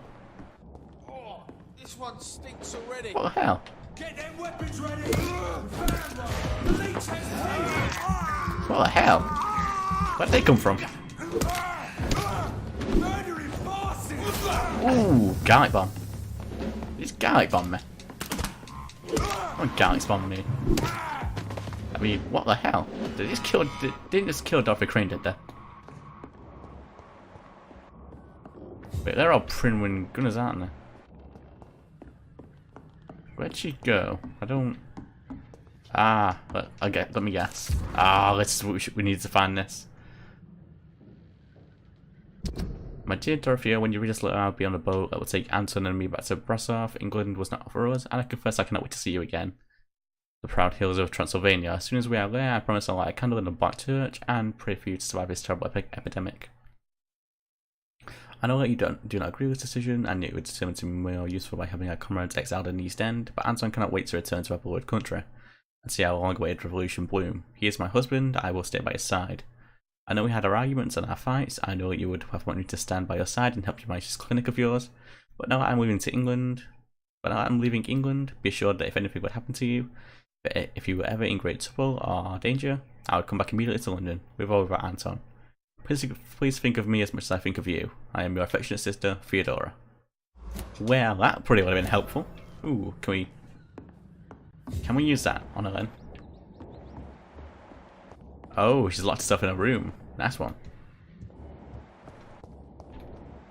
Oh, this one stinks already. What the hell? Get them weapons ready. What the hell? Where'd they come from? Ooh, garlic bomb. He's garlic bomb me. Oh, can't spawn me. I mean, what the hell? They just killed. They didn't just kill Dorothy Crane, did they? Wait, they're all Prinwin gunners, aren't they? Where'd she go? I don't. Ah, let me guess. Ah, we need to find this. My dear Dorothea, when you read this letter, I'll be on a boat that will take Anton and me back to Brasov. England was not for us, and I confess I cannot wait to see you again. The proud hills of Transylvania. As soon as we are there, I promise I'll light a candle in a black church and pray for you to survive this terrible epidemic. I know that you do not agree with this decision, and it would determine to be more useful by having our comrades exiled in the East End, but Anton cannot wait to return to our beloved country and see our long-awaited revolution bloom. He is my husband, I will stay by his side. I know we had our arguments and our fights, I know you would have wanted me to stand by your side and help you manage this clinic of yours, but now I'm leaving England, be assured that if anything would happen to you, if you were ever in great trouble or danger, I would come back immediately to London, with or without Anton. Please think of me as much as I think of you. I am your affectionate sister, Theodora. Well, that probably would have been helpful. Ooh, can we use that on her then? Oh, she's locked herself in a room. Nice one.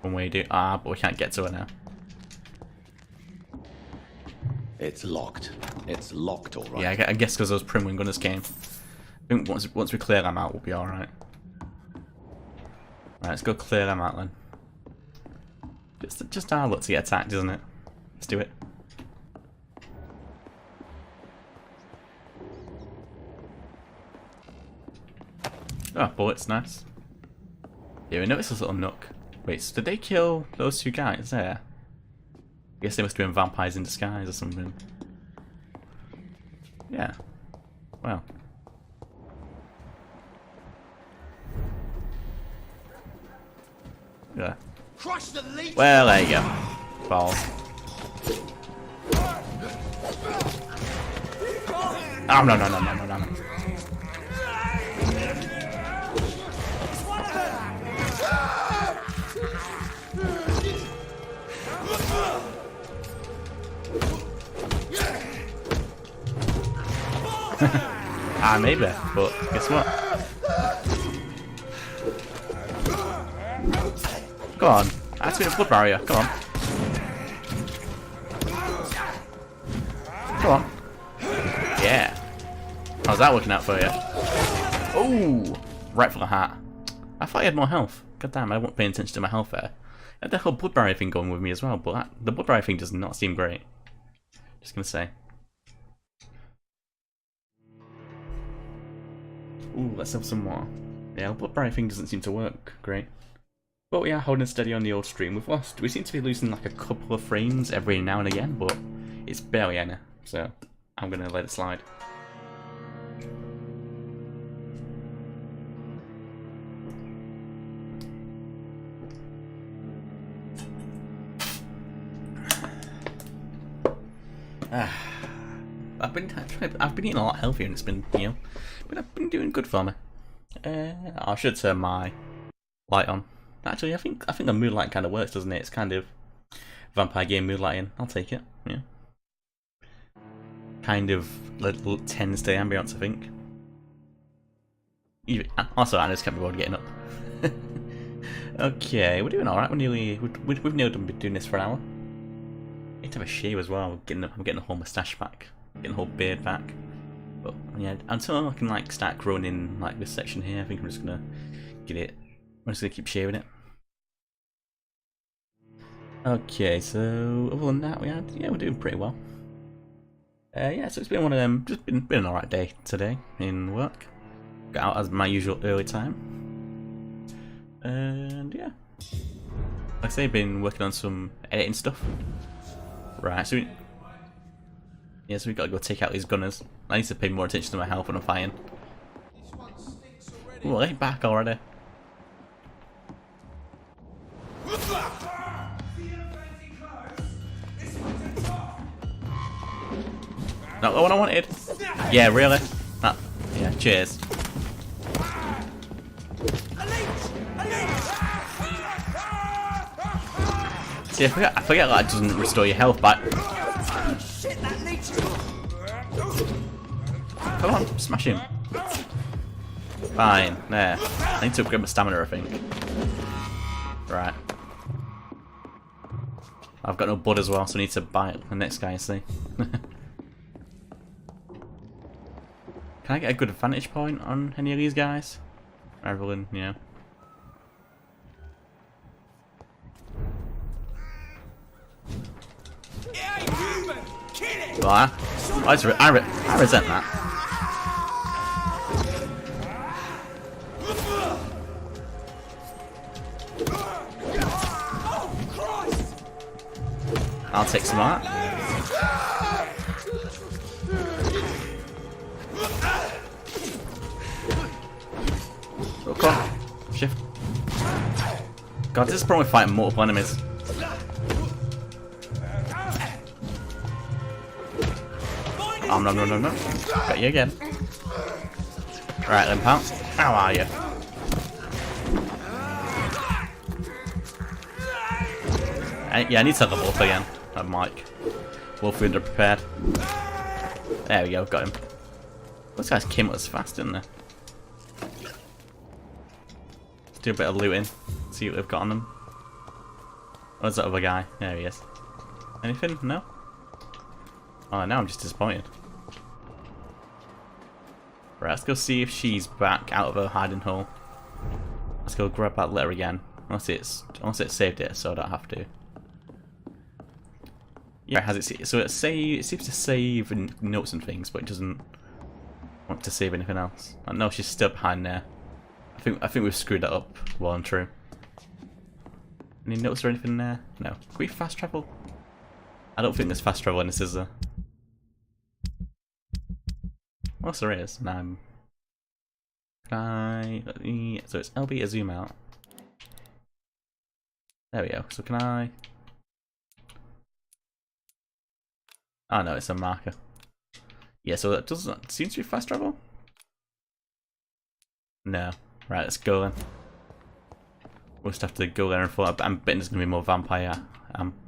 One way to do. Ah, but we can't get to her now. It's locked. It's locked, all right. Yeah, I guess because those Primwin gunners came. I think once we clear them out, we'll be all right. Right, let's go clear them out then. Just our luck to get attacked, isn't it? Let's do it. Oh, bullets, nice. Yeah, we noticed this little nook. Wait, so did they kill those two guys there? I guess they must have been vampires in disguise or something. Yeah. Well. Yeah. Well, there you go. Balls. Oh, no. Maybe, but guess what? Go on, activate a blood barrier, come on. Come on. Yeah. How's that working out for you? Oh, right for the heart. I thought I had more health. God damn, I wasn't paying attention to my health there. I had the whole blood barrier thing going with me as well, but the blood barrier thing does not seem great. Just gonna say. Ooh, let's have some more. Yeah, the blood barrier thing doesn't seem to work great. But we are holding steady on the old stream. We seem to be losing like a couple of frames every now and again, but it's barely any. So I'm gonna let it slide. I've been eating a lot healthier, and it's been, I've been doing good for me. I should turn my light on. Actually, I think the moonlight kind of works, doesn't it? It's kind of vampire game moonlighting. I'll take it. Yeah. Kind of little tends to ambience, I think. Also, I just can't be bothered getting up. Okay, we're doing all right. We've nearly been doing this for an hour. I need to have a shave as well. I'm getting the whole moustache back, getting the whole beard back. But yeah, until I can like start growing in like this section here, I think I'm just gonna get it. I'm just gonna keep shaving it. Okay, so other than that, we're doing pretty well. Yeah, so it's been one of them. Just been an alright day today in work. Got out as my usual early time, and yeah, like I say, been working on some editing stuff. Right, so we gotta go take out these gunners. I need to pay more attention to my health when I'm fighting. Ooh, they ain't back already. Not the one I wanted. Yeah, really? Yeah, cheers. See, I forget that doesn't restore your health back. Shit, that leech! Come on, smash him. Fine, there. I need to upgrade my stamina, I think. Right. I've got no blood as well, so I need to bite the next guy, see. Can I get a good vantage point on any of these guys? Rather than, you know. Well, I resent that. I'll take some of that. Oh, come on. Shift. God, this is probably fighting multiple enemies. Oh, no. Got you again. Right then, pal. How are you? Yeah, I need to level up again. I'm Mike. Woefully underprepared. There we go, got him. Those guys came up as fast, didn't they? Let's do a bit of looting. See what they've got on them. Where's that other guy? There he is. Anything? No? Oh, now I'm just disappointed. Right, let's go see if she's back out of her hiding hole. Let's go grab that letter again. Unless it saved it, so I don't have to. Yeah, has it? So it seems to save notes and things, but it doesn't want to save anything else. I know she's still behind there. I think we've screwed that up. Well and true. Any notes or anything there? No. Can we fast travel? I don't think there's fast travel in this, is there? Well, there is. And I'm. So it's LB to zoom out. There we go. So can I? Oh no, it's a marker. Yeah, so that doesn't seem to be fast travel. No. Right, let's go then. We'll just have to go there and follow up. I'm betting there's gonna be more vampire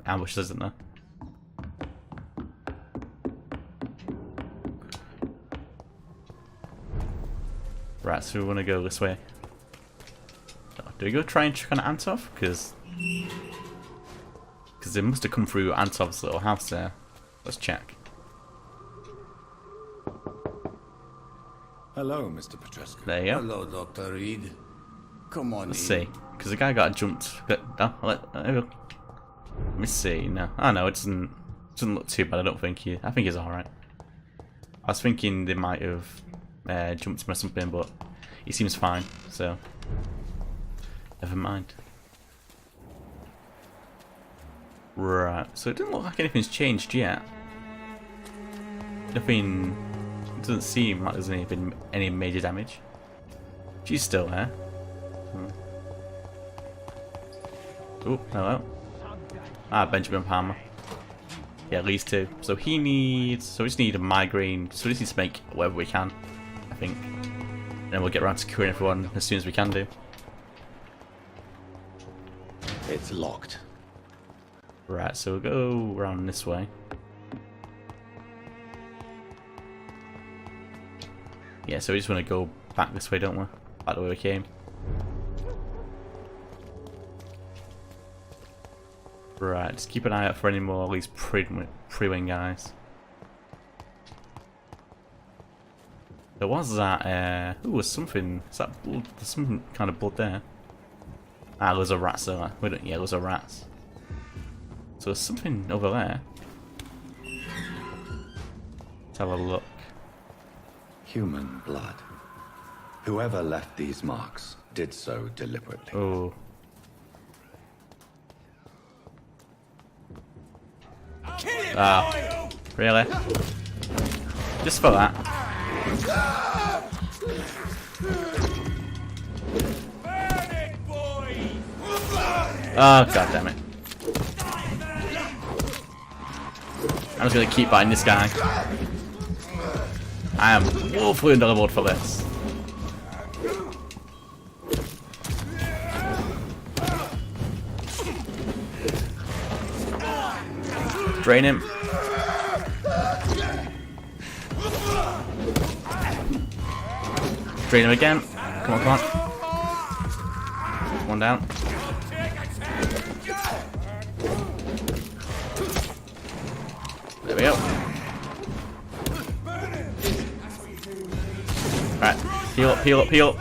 ambushes, isn't there? Right, so we want to go this way. Do we go try and check on Antov? Because they must have come through Antov's little house there. Let's check. Hello, Mr. Petrescu. There you go. Hello, Dr. Reed. Come on. Let's see. Because the guy got jumped. Oh, let me see. No. Oh no, it doesn't look too bad. I don't think I think he's alright. I was thinking they might have jumped him or something, but he seems fine, so never mind. Right, so it doesn't look like anything's changed yet. Nothing. It doesn't seem like there's been any major damage. She's still there. Oh, hello. Ah, Benjamin Palmer. Yeah, at least two. So he needs. So we just need a migraine. So we just need to make whatever we can, I think. And then we'll get around to securing everyone as soon as we can do. It's locked. Right, so we'll go around this way. Yeah, so we just want to go back this way, don't we? Back the way we came. Right, just keep an eye out for any more of these pre-wing guys. There was that, ooh, there's something, is that blood? There's some kind of blood there. Ah, there's a rat there. Yeah, there's a rat. So there's something over there. Let's have a look. Human blood. Whoever left these marks did so deliberately. Oh. Ah, really? Just for that? Oh, god damn it. I'm just gonna keep biting this guy. I am woefully underleveled for this. Drain him. Drain him again. Come on, come on. One down. There we go. Alright, heal up, heal up, heal up.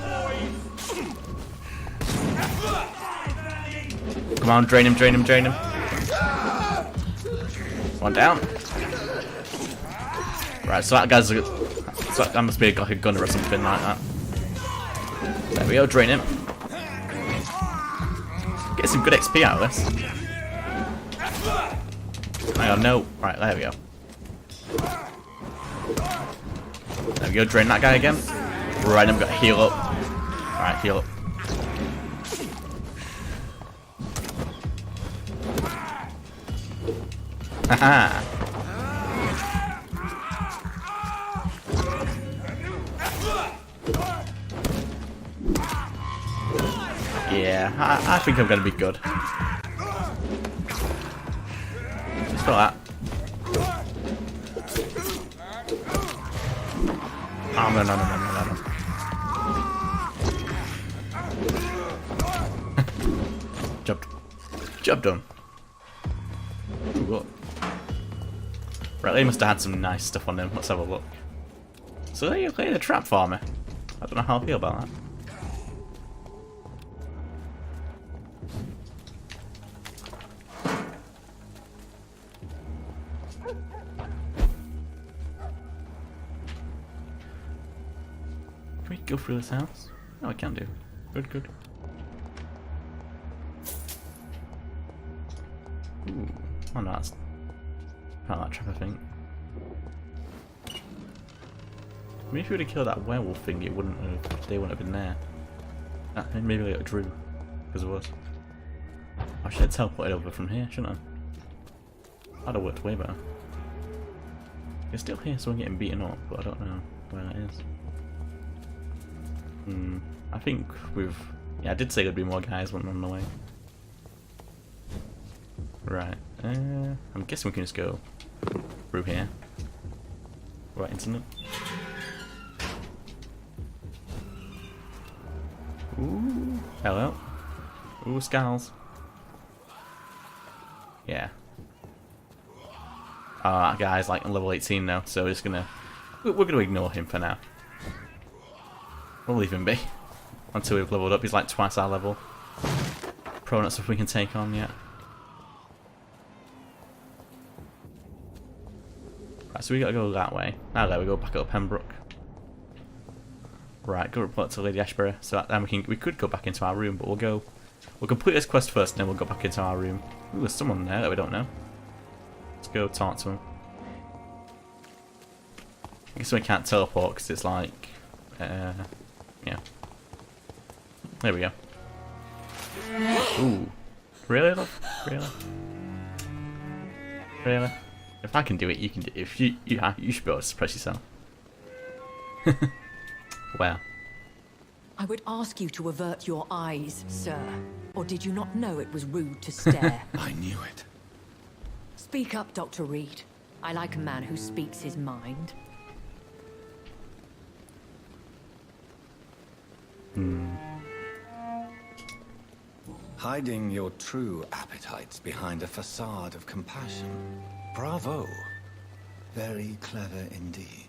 Come on, drain him, drain him, drain him. One down. Right, so that guy's a... So that must be like a gunner or something like that. There we go, drain him. Get some good XP out of this. Hang on, no. Right, there we go. There we go, drain that guy again. Right, I'm gonna heal up. Alright, heal up. Haha. Yeah, I think I'm gonna be good. Just for that. Oh, no, no, no, no, no, no. Job done. Ooh, right, they must have had some nice stuff on them. Let's have a look. So there you play the trap farmer. I don't know how I feel about that. Can we go through this house? No, I can do. Good, good. Ooh. Oh no, that's not that trap, I think. I mean, if you would have killed that werewolf thing, it wouldn't have. They wouldn't have been there. Maybe like Drew, because of us. I should have teleported over from here, shouldn't I? That'd have worked way better. I can still hear someone getting beaten up, but I don't know where that is. I think we've. Yeah, I did say there'd be more guys when on the way. Right. I'm guessing we can just go through here. Right into it. Ooh. Hello. Ooh, skulls. Yeah. That guy's like level 18 now, so we're just gonna. We're gonna ignore him for now. We'll leave him be. Until we've leveled up. He's like twice our level. Probably not stuff we can take on yet. Right, so we gotta go that way. Now there we go, back up Pembroke. Right, go report to Lady Ashbury. So that, then we could go back into our room, but we'll complete this quest first, and then we'll go back into our room. Ooh, there's someone there that we don't know. Let's go talk to him. I guess we can't teleport because it's like, yeah. There we go. Ooh, really, love? Really? Really? If I can do it, you can do it. If you should be able to suppress yourself. Well. I would ask you to avert your eyes, sir. Or did you not know it was rude to stare? I knew it. Speak up, Dr. Reed. I like a man who speaks his mind. Hiding your true appetites behind a facade of compassion. Bravo. Very clever indeed.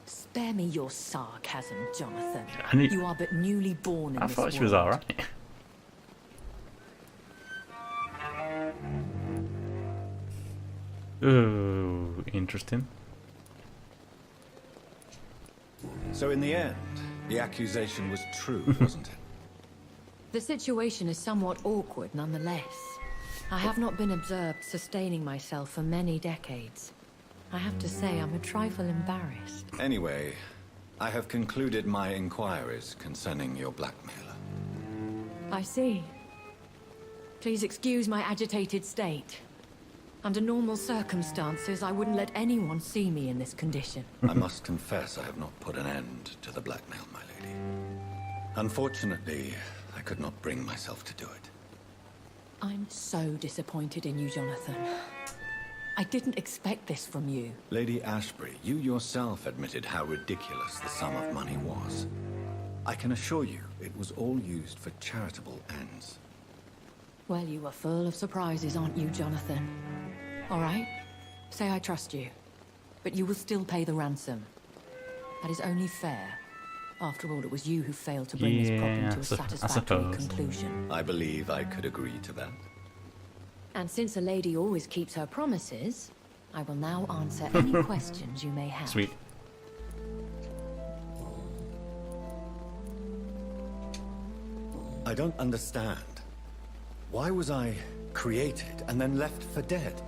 Spare me your sarcasm, Jonathan. You are but newly born in this world. I thought she was alright. Ooh, interesting. So in the end, the accusation was true, wasn't it? The situation is somewhat awkward nonetheless. I have not been observed sustaining myself for many decades. I have to say I'm a trifle embarrassed. Anyway, I have concluded my inquiries concerning your blackmailer. I see. Please excuse my agitated state. Under normal circumstances, I wouldn't let anyone see me in this condition. I must confess I have not put an end to the blackmail, my lady. Unfortunately, I could not bring myself to do it. I'm so disappointed in you, Jonathan. I didn't expect this from you. Lady Ashbury, you yourself admitted how ridiculous the sum of money was. I can assure you, it was all used for charitable ends. Well, you are full of surprises, aren't you, Jonathan? All right, say I trust you, but you will still pay the ransom. That is only fair. After all, it was you who failed to bring this problem to a satisfactory conclusion. I believe I could agree to that. And since a lady always keeps her promises, I will now answer any questions you may have. Sweet. I don't understand. Why was I created and then left for dead?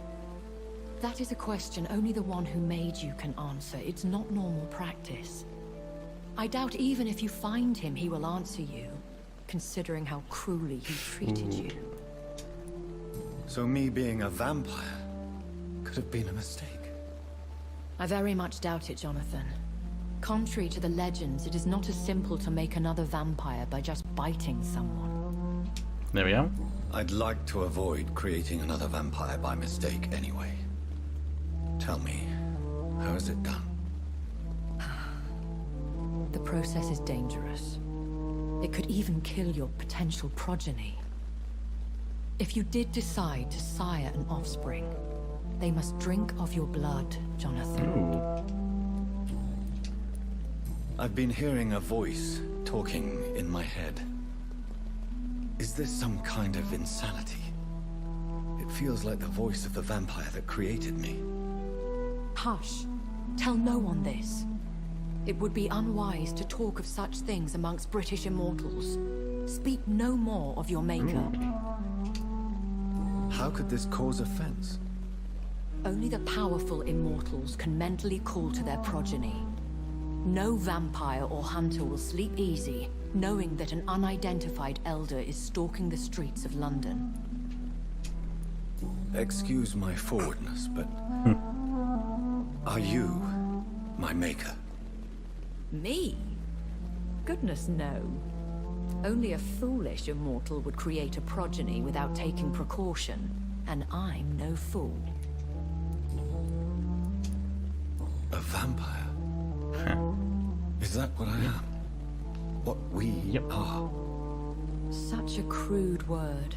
That is a question only the one who made you can answer. It's not normal practice. I doubt even if you find him, he will answer you, considering how cruelly he treated you. So me being a vampire could have been a mistake. I very much doubt it, Jonathan. Contrary to the legends, it is not as simple to make another vampire by just biting someone. There we go. I'd like to avoid creating another vampire by mistake anyway. Tell me, how is it done? The process is dangerous. It could even kill your potential progeny. If you did decide to sire an offspring, they must drink of your blood, Jonathan. Ooh. I've been hearing a voice talking in my head. Is this some kind of insanity? It feels like the voice of the vampire that created me. Hush. Tell no one this. It would be unwise to talk of such things amongst British immortals. Speak no more of your maker. How could this cause offense? Only the powerful immortals can mentally call to their progeny. No vampire or hunter will sleep easy, knowing that an unidentified elder is stalking the streets of London. Excuse my forwardness, but... are you my maker? Me? Goodness, no. Only a foolish immortal would create a progeny without taking precaution, and I'm no fool. A vampire? Is that what I am? What we are? Such a crude word,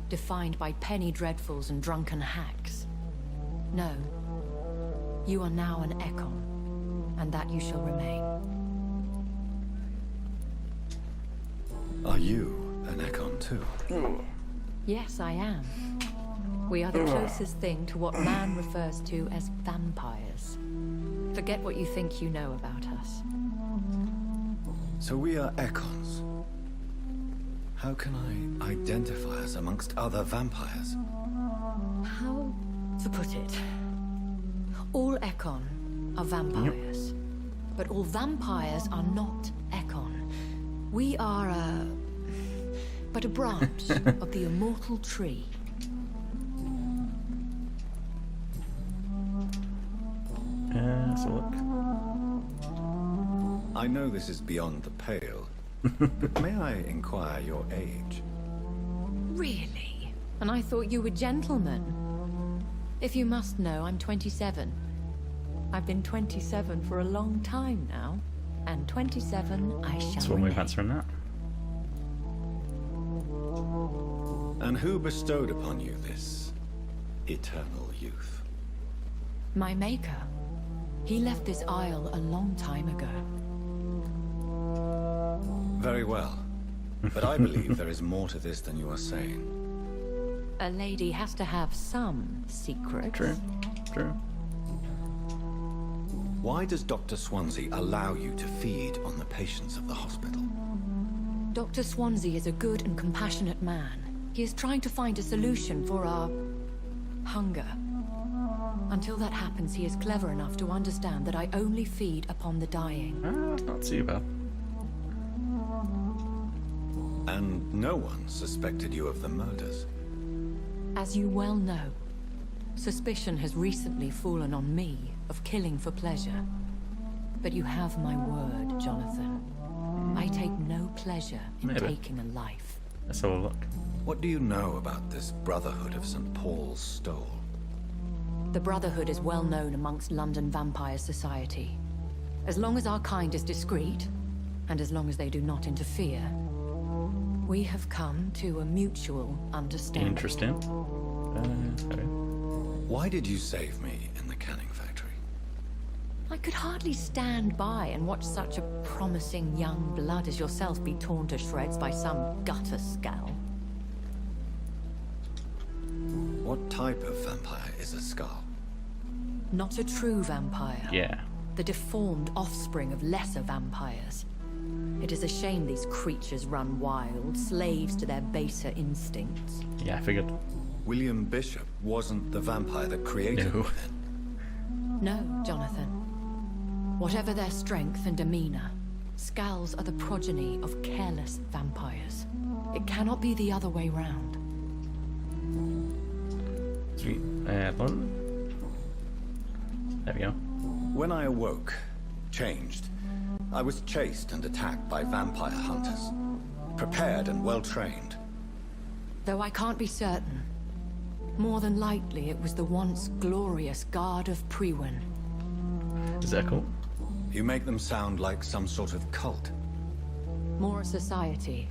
defined by penny dreadfuls and drunken hacks. No. You are now an Ekon, and that you shall remain. Are you an Ekon too? Yes, I am. We are the closest thing to what man refers to as vampires. Forget what you think you know about us. So we are Ekons. How can I identify us amongst other vampires? How to put it? All Ekon are vampires. But all vampires are not Ekon. We are but a branch of the immortal tree. Let's look. I know this is beyond the pale, but may I inquire your age? Really? And I thought you were gentlemen. If you must know, I'm 27. I've been 27 for a long time now, and 27 I shall That's one way of remain. answering that. And who bestowed upon you this eternal youth? My maker. He left this isle a long time ago. Very well. But I believe there is more to this than you are saying. A lady has to have some secrets. True. True. Why does Dr. Swansea allow you to feed on the patients of the hospital? Dr. Swansea is a good and compassionate man. He is trying to find a solution for our hunger. Until that happens, he is clever enough to understand that I only feed upon the dying. Not too bad. And no one suspected you of the murders? As you well know, suspicion has recently fallen on me of killing for pleasure. But you have my word, Jonathan. I take no pleasure in Maybe. taking a life. Let's have a look. What do you know about this Brotherhood of St. Paul's Stole? The Brotherhood is well known amongst London vampire society. As long as our kind is discreet, and as long as they do not interfere, we have come to a mutual understanding. Interesting. Okay. Why did you save me in the canning factory? I could hardly stand by and watch such a promising young blood as yourself be torn to shreds by some gutter scowl. What type of vampire is a skull? Not a true vampire. Yeah. The deformed offspring of lesser vampires. It is a shame these creatures run wild, slaves to their baser instincts. Yeah, I figured. William Bishop wasn't the vampire that created me then. No, Jonathan. Whatever their strength and demeanor, Scowls are the progeny of careless vampires. It cannot be the other way round. Sweet. There we go. When I awoke, changed, I was chased and attacked by vampire hunters. Prepared and well-trained. Though I can't be certain, more than likely it was the once glorious Guard of Priwen. Is that cool? You make them sound like some sort of cult. More a society.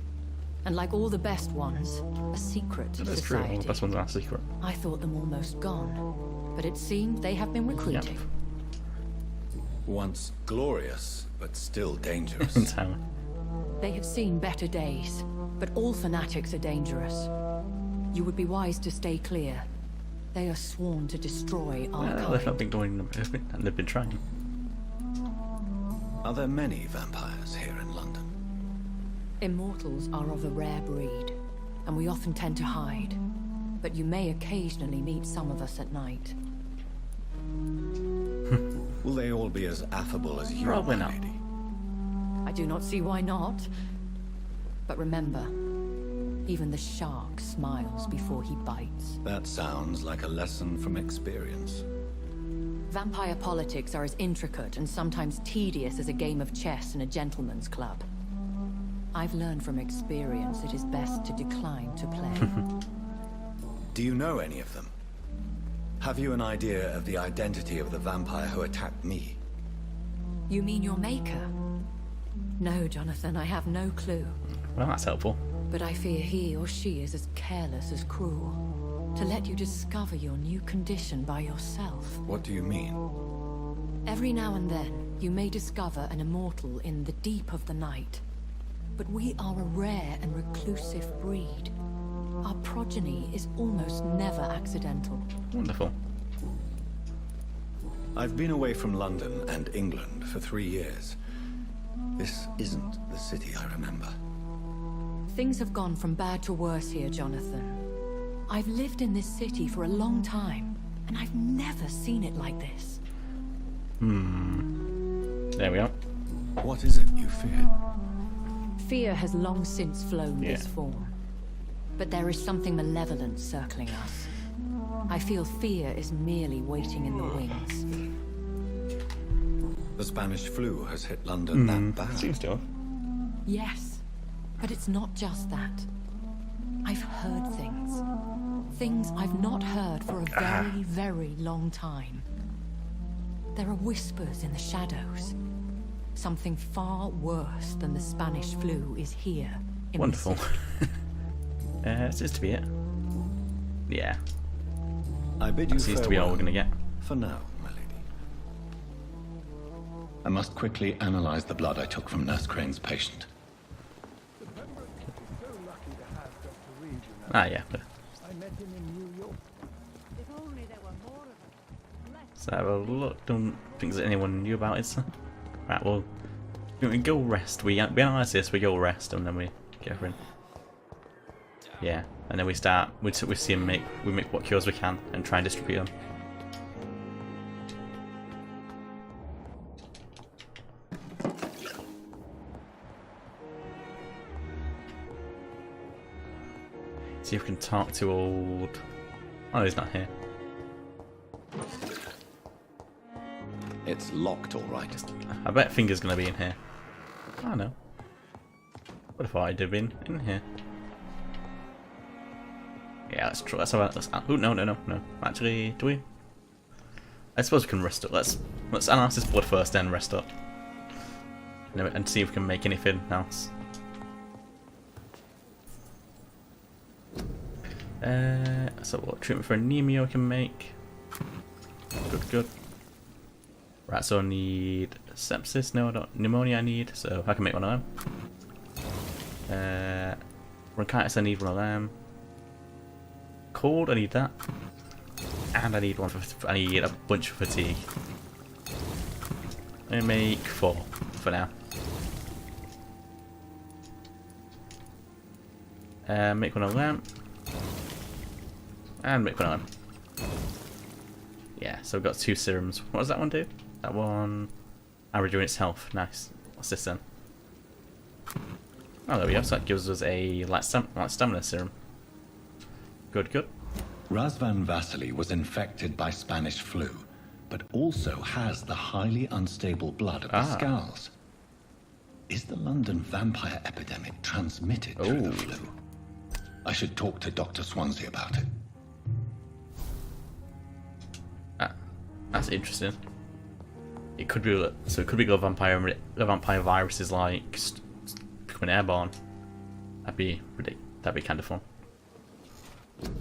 And like all the best ones, a secret That's society. true, all the best ones are secret. I thought them almost gone, but it seemed they have been recruiting. Yep. Once glorious, but still dangerous. They have seen better days, but all fanatics are dangerous. You would be wise to stay clear. They are sworn to destroy our Well, kind. they've not been doing them, and they've been trying. Are there many vampires here in London? Immortals are of a rare breed, and we often tend to hide. But you may occasionally meet some of us at night. Will they all be as affable as you, Probably my not. lady? I do not see why not. But remember, even the shark smiles before he bites. That sounds like a lesson from experience. Vampire politics are as intricate and sometimes tedious as a game of chess in a gentleman's club. I've learned from experience it is best to decline to play. Do you know any of them? Have you an idea of the identity of the vampire who attacked me? You mean your maker? No, Jonathan, I have no clue. Well, that's helpful. But I fear he or she is as careless as cruel. To let you discover your new condition by yourself. What do you mean? Every now and then, you may discover an immortal in the deep of the night. But we are a rare and reclusive breed. Our progeny is almost never accidental. Wonderful. I've been away from London and England for 3 years. This isn't the city I remember. Things have gone from bad to worse here, Jonathan. I've lived in this city for a long time, and I've never seen it like this. There we go. What is it you fear? Fear has long since flown this form. But there is something malevolent circling us. I feel fear is merely waiting in the wings. The Spanish flu has hit London that bad. Seems to have. Yes, but it's not just that. I've heard things. Things I've not heard for a very, very long time. There are whispers in the shadows. Something far worse than the Spanish flu is here. In Wonderful. It seems to be it. Yeah. I bid you That seems to be all we're farewell. gonna get. For now, my lady. I must quickly analyze the blood I took from Nurse Crane's patient. Ah, yeah. I met him in New York. If only there were more of them. So have a look. Don't think that anyone knew about it. Right, well, we go rest. We analyze this. We go rest, and then we get her in. Yeah, and then we start. We see him make. We make what cures we can and try and distribute them. See if we can talk to old. Oh, he's not here. It's locked, all right. I bet Finger's gonna be in here. I don't know. What if I'd have been in here? Yeah, let's try. Let's. Oh, no. Actually, do we? I suppose we can rest up. Let's analyze this blood first, then rest up, and see if we can make anything else. So what treatment for anemia we can make? Good. Right, so I need sepsis. No, I don't. Pneumonia I need, so I can make one of them. Bronchitis I need one of them. Cold I need that, and I need one for. I need a bunch of fatigue. I'm gonna make 4 for now. Make one of them. And make one of them. Yeah, so we've got 2 serums. What does that one do? That one... rejuvenates health. Nice. What's this then? Oh, there we go. So that gives us a light stamina serum. Good. Razvan Vasily was infected by Spanish flu, but also has the highly unstable blood of the Skulls. Is the London vampire epidemic transmitted through the flu? I should talk to Dr. Swansea about it. That's interesting. It could be so. It could be the vampire virus is like becoming airborne. That'd be kind of fun.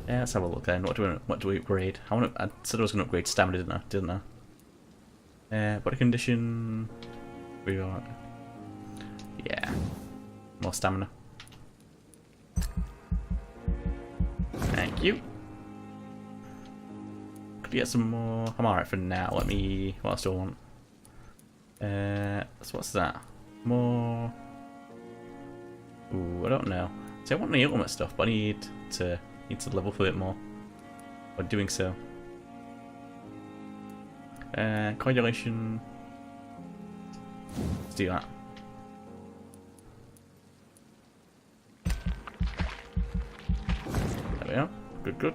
Yeah, let's have a look then. What do we upgrade? I said I was going to upgrade stamina, didn't I? Body condition. We got. Yeah, more stamina. Thank you. Could get some more. I'm alright for now. What else do I want? So what's that? More. Ooh, I don't know. See, I want the ultimate stuff, but I need to level up a bit more. By doing so. Coagulation. Let's do that. There we go. Good.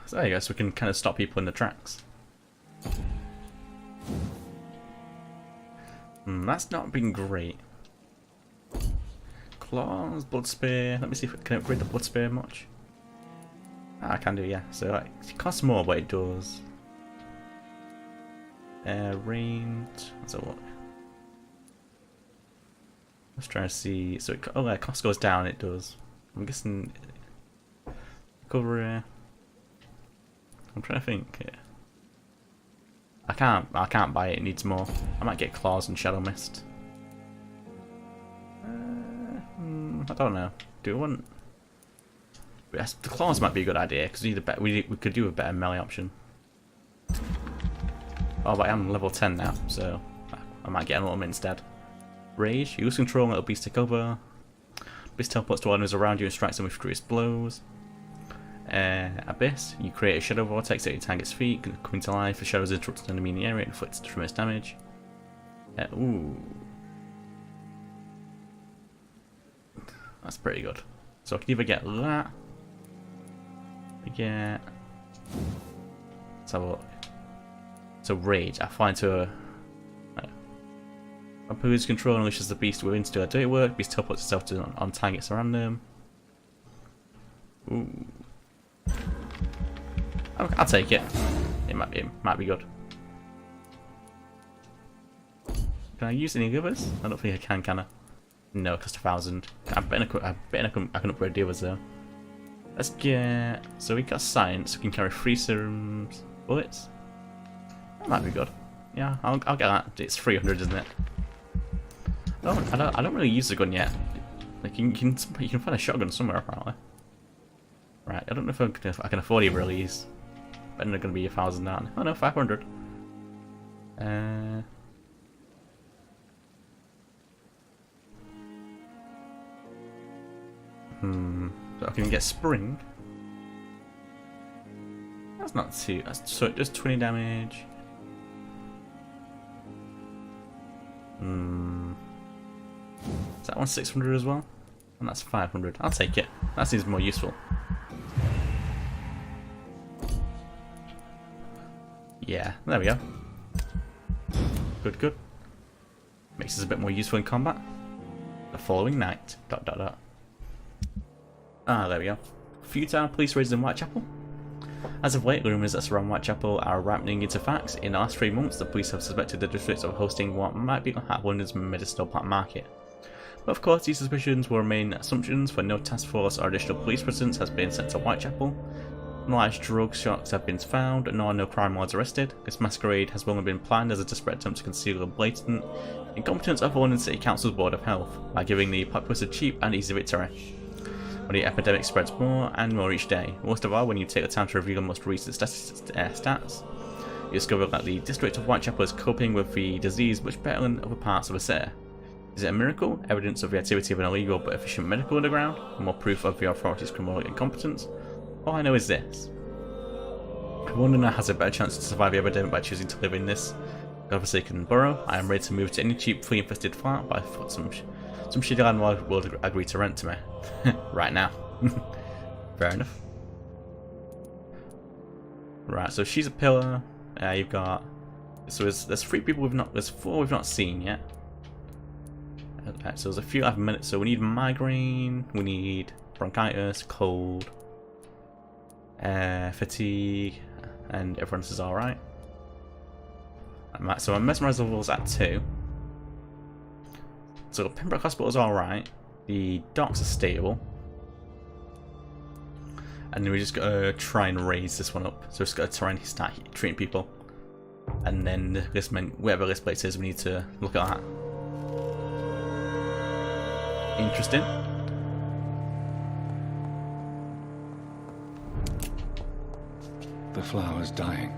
So there you go. So we can kind of stop people in the tracks. That's not been great. Claws, blood spear. Let me see if I can upgrade the blood spear much. I can do, yeah. So it costs more, but it does. Range. So what? Let's try to see. So cost goes down. It does. I'm guessing. Cover. I'm trying to think. I can't buy it. It needs more. I might get claws and shadow mist. I don't know. Do we want? Yes, the claws might be a good idea because we could do a better melee option. Oh, but I'm level 10 now, so I might get an ultimate instead. Rage. You lose control and let the beast take over. Beast teleports to enemies around you and strikes them with furious blows. Abyss. You create a shadow vortex at your target's feet, coming to life. The shadows interrupt an enemy in the area and inflicts tremendous damage. That's pretty good. So I can either get that. Let's have a look. So Rage. I fly into a. Vampyr's control unleashes the beast within to do a dirty work. Beast teleports itself on targets around them. Ooh. I'll take it. It might be good. Can I use any others? I don't think I can I? No, it costs 1,000. I bet I can upgrade the others though. Let's get. So we got science. We can carry 3 serums, bullets. That might be good. Yeah, I'll get that. It's 300, isn't it? I don't really use the gun yet. Like you can find a shotgun somewhere apparently. Right, I don't know if I can afford either of these. But they're going to be 1,000 now. Oh no, 500. So I can get spring. That's not too. So it does 20 damage. Is that one 600 as well? And that's 500. I'll take it. That seems more useful. Yeah, there we go. Good. Makes us a bit more useful in combat. The following night. ... Ah, there we go. Futile police raids in Whitechapel. As of late, rumours that surround Whitechapel are ramping into facts. In the last 3 months, the police have suspected the district of hosting what might be London's medicinal plant market. But of course, these suspicions will remain assumptions, for no task force or additional police presence has been sent to Whitechapel. No large drug shots have been found, nor no crime lords arrested. This masquerade has only been planned as a desperate attempt to conceal the blatant incompetence of London City Council's Board of Health by giving the populace a cheap and easy victory. When the epidemic spreads more and more each day, most of all when you take the time to review the most recent stats, you discover that the district of Whitechapel is coping with the disease much better than other parts of the city. Is it a miracle? Evidence of the activity of an illegal but efficient medical underground? More proof of the authorities' criminal incompetence? All I know is this. London has a better chance to survive the epidemic by choosing to live in this godforsaken borough. I am ready to move to any cheap, flea-infested flat, but I thought some shitty landlord will agree to rent to me. Right now. Fair enough. Right, so she's a pillar. You've got... So there's 3 people there's 4 we've not seen yet. Okay, so there's a few minutes. So we need migraine, we need bronchitis, cold, fatigue, and everyone else is alright. So my mesmerise level's at 2. So Pembroke Hospital is alright. The docks are stable. And then we just gotta try and raise this one up. So we just gotta try and start treating people. And then whatever this place is, we need to look at that. Interesting. The flower's dying.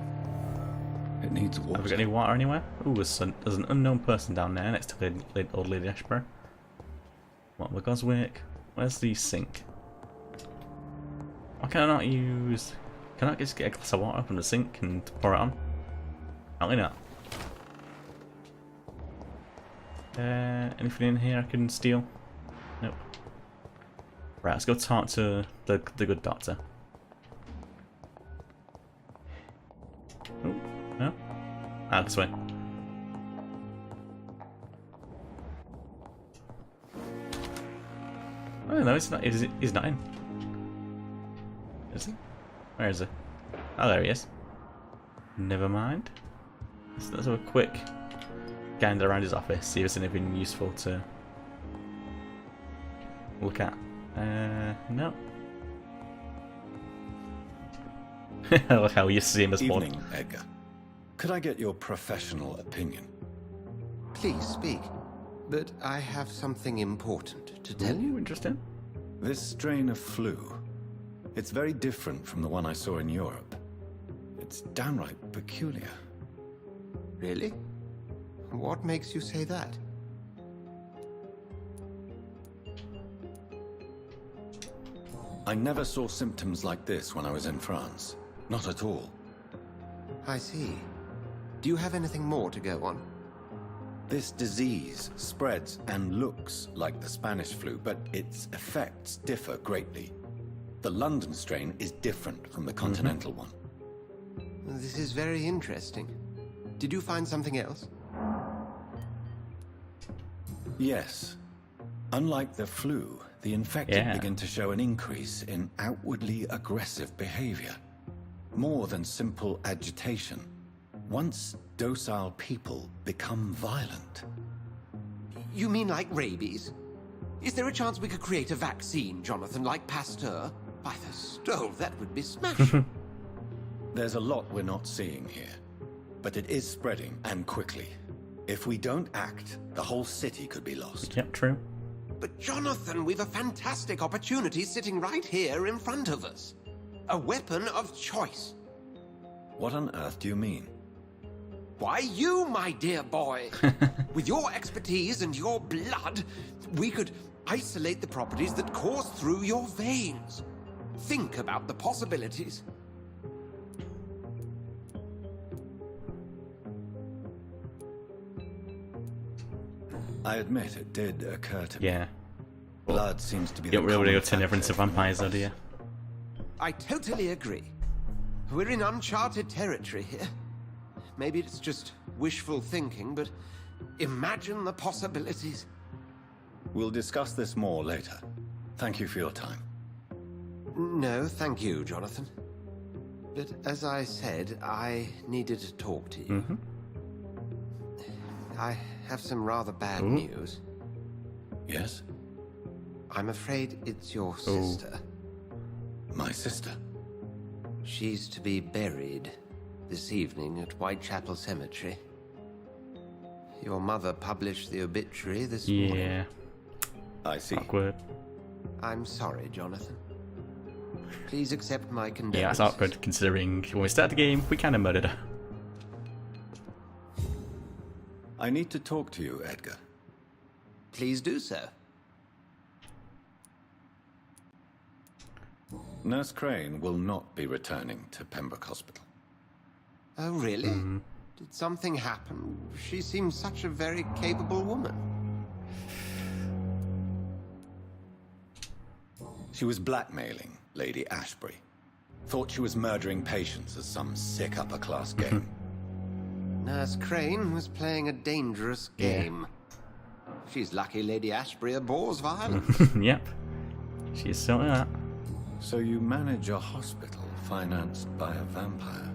It needs water. Have we got any water anywhere? Ooh, there's an unknown person down there next to old Lady Ashborough. What, Goswick? Where's the sink? Why can I not use... Can I just get a glass of water from the sink and pour it on? Apparently not. Anything in here I can steal? Nope. Right, let's go talk to the good doctor. Oh, no? Ah, this way. Oh no, it's not. He's not in. Is he? Where is he? Oh, there he is. Never mind. Let's have a quick gander around his office, see if there's anything useful to look at. No. Look how you see him as one. Evening, Edgar. Could I get your professional opinion? Please speak. But I have something important to tell you. Interesting. This strain of flu, it's very different from the one I saw in Europe. It's downright peculiar. Really? What makes you say that? I never saw symptoms like this when I was in France. Not at all. I see. Do you have anything more to go on? This disease spreads and looks like the Spanish flu, but its effects differ greatly. The London strain is different from the continental one. This is very interesting. Did you find something else? Yes. Unlike the flu, the infected begin to show an increase in outwardly aggressive behavior. More than simple agitation. Once docile people become violent. You mean like rabies? Is there a chance we could create a vaccine, Jonathan, like Pasteur? By the stove, that would be smashing. There's a lot we're not seeing here, but it is spreading, and quickly. If we don't act, the whole city could be lost. Yep, true. But Jonathan, we've a fantastic opportunity sitting right here in front of us. A weapon of choice. What on earth do you mean? Why, you, my dear boy. With your expertise and your blood, we could isolate the properties that course through your veins. Think about the possibilities. I admit it did occur to me. Yeah. Blood seems to be You don't really go turn everyone into vampires, though, do you? I totally agree. We're in uncharted territory here. Maybe it's just wishful thinking, but imagine the possibilities. We'll discuss this more later. Thank you for your time. No, thank you, Jonathan. But as I said, I needed to talk to you. I have some rather bad news. Yes? I'm afraid it's your sister. My sister? She's to be buried this evening at Whitechapel Cemetery. Your mother published the obituary this morning. Yeah. I see. Awkward. I'm sorry, Jonathan. Please accept my Yeah, condolences. that's awkward considering when we started the game, we kind of murdered her. I need to talk to you, Edgar. Please do so. Nurse Crane will not be returning to Pembroke Hospital. Oh, really? Did something happen? She seems such a very capable woman. She was blackmailing Lady Ashbury. Thought she was murdering patients as some sick upper-class game. Nurse Crane was playing a dangerous game. She's lucky Lady Ashbury abhors violence. Yep. She's sorting that. So you manage a hospital financed by a vampire?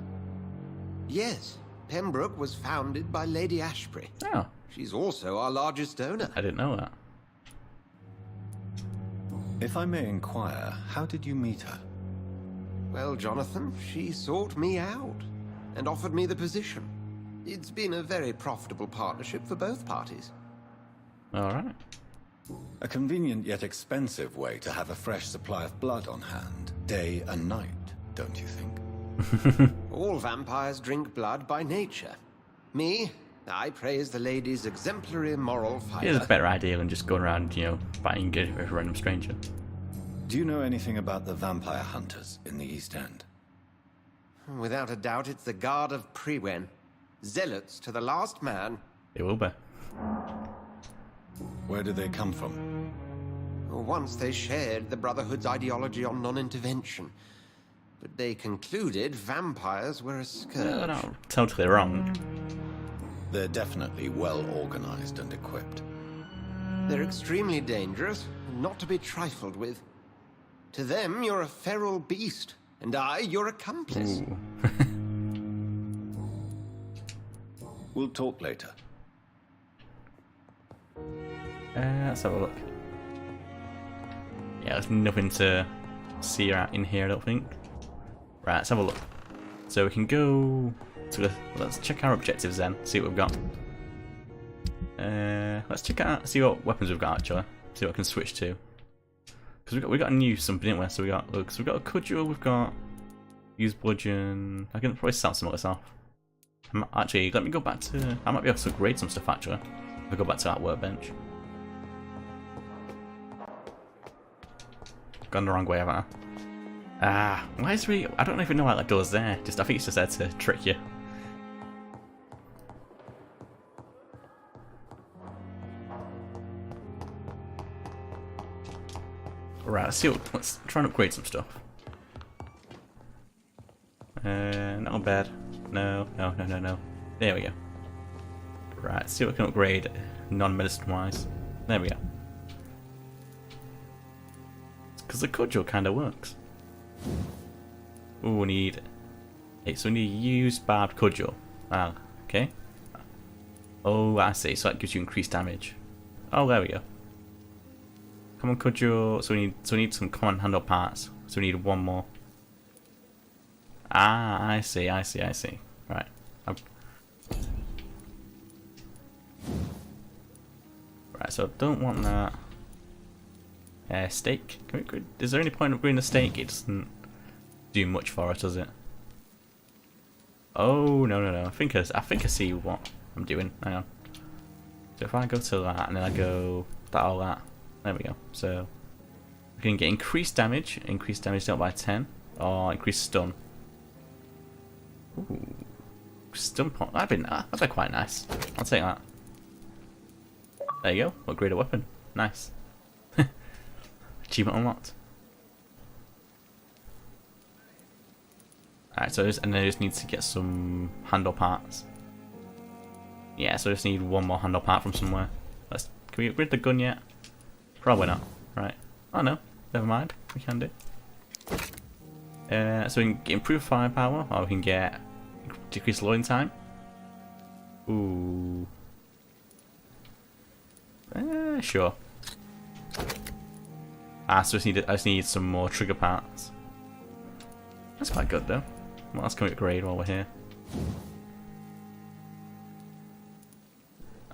Yes. Pembroke was founded by Lady Ashbury. Oh. She's also our largest donor. I didn't know that. If I may inquire, how did you meet her? Well, Jonathan, she sought me out and offered me the position. It's been a very profitable partnership for both parties. Alright. A convenient yet expensive way to have a fresh supply of blood on hand, day and night, don't you think? All vampires drink blood by nature. Me, I praise the lady's exemplary moral fiber. Here's a better idea than just going around, you know, biting good with a random stranger. Do you know anything about the vampire hunters in the East End? Without a doubt, it's the Guard of Prewen. Zealots to the last man. It will be. Where do they come from? Once they shared the Brotherhood's ideology on non-intervention. But they concluded vampires were a scourge. No, no, totally wrong. They're definitely well organized and equipped. They're extremely dangerous, and not to be trifled with. To them, you're a feral beast, and I, your accomplice. We'll talk later. Let's have a look. Yeah, there's nothing to see in here, I don't think. Right, let's have a look. So we can go to the... Let's check our objectives then, see what we've got. Let's check out, see what weapons we've got actually. See what I can switch to. Because we got a new something, didn't we? So we got a cudgel, we've got use bludgeon. I can probably sell some of this off. Actually, let me go back to... I might be able to upgrade some stuff actually. If I go back to that workbench. Gone the wrong way, haven't I? Ah, why is we? I don't even know what that does there. I think it's just there to trick you. Right, let's try and upgrade some stuff. Not bad. No. There we go. Right, see what we can upgrade non-medicine wise. There we go. Because the cudgel kind of works. Ooh, we need... Okay, so we need to use barbed cudgel. Ah, okay. Oh, I see. So that gives you increased damage. Oh, there we go. Common cudgel. So we need some common handle parts. So we need one more. Ah, I see. Right. Right, so I don't want that. Stake. Is there any point of upgrading the stake? It doesn't do much for us, does it? Oh no! I think I see what I'm doing. Hang on. So if I go to that and then I go all that, there we go. So we can get increased damage dealt by 10, or increased stun. Ooh, stun point. That'd be quite nice. I'll take that. There you go. Upgrade a weapon. Nice. Achievement unlocked. Alright, so and then I just need to get some handle parts. Yeah, so I just need one more handle part from somewhere. Can we upgrade the gun yet? Probably not. Right. Oh no, never mind. We can do. So we can get improved firepower, or we can get decreased loading time. Ooh. Sure. So I just need some more trigger parts. That's quite good though. Well, let's go upgrade while we're here.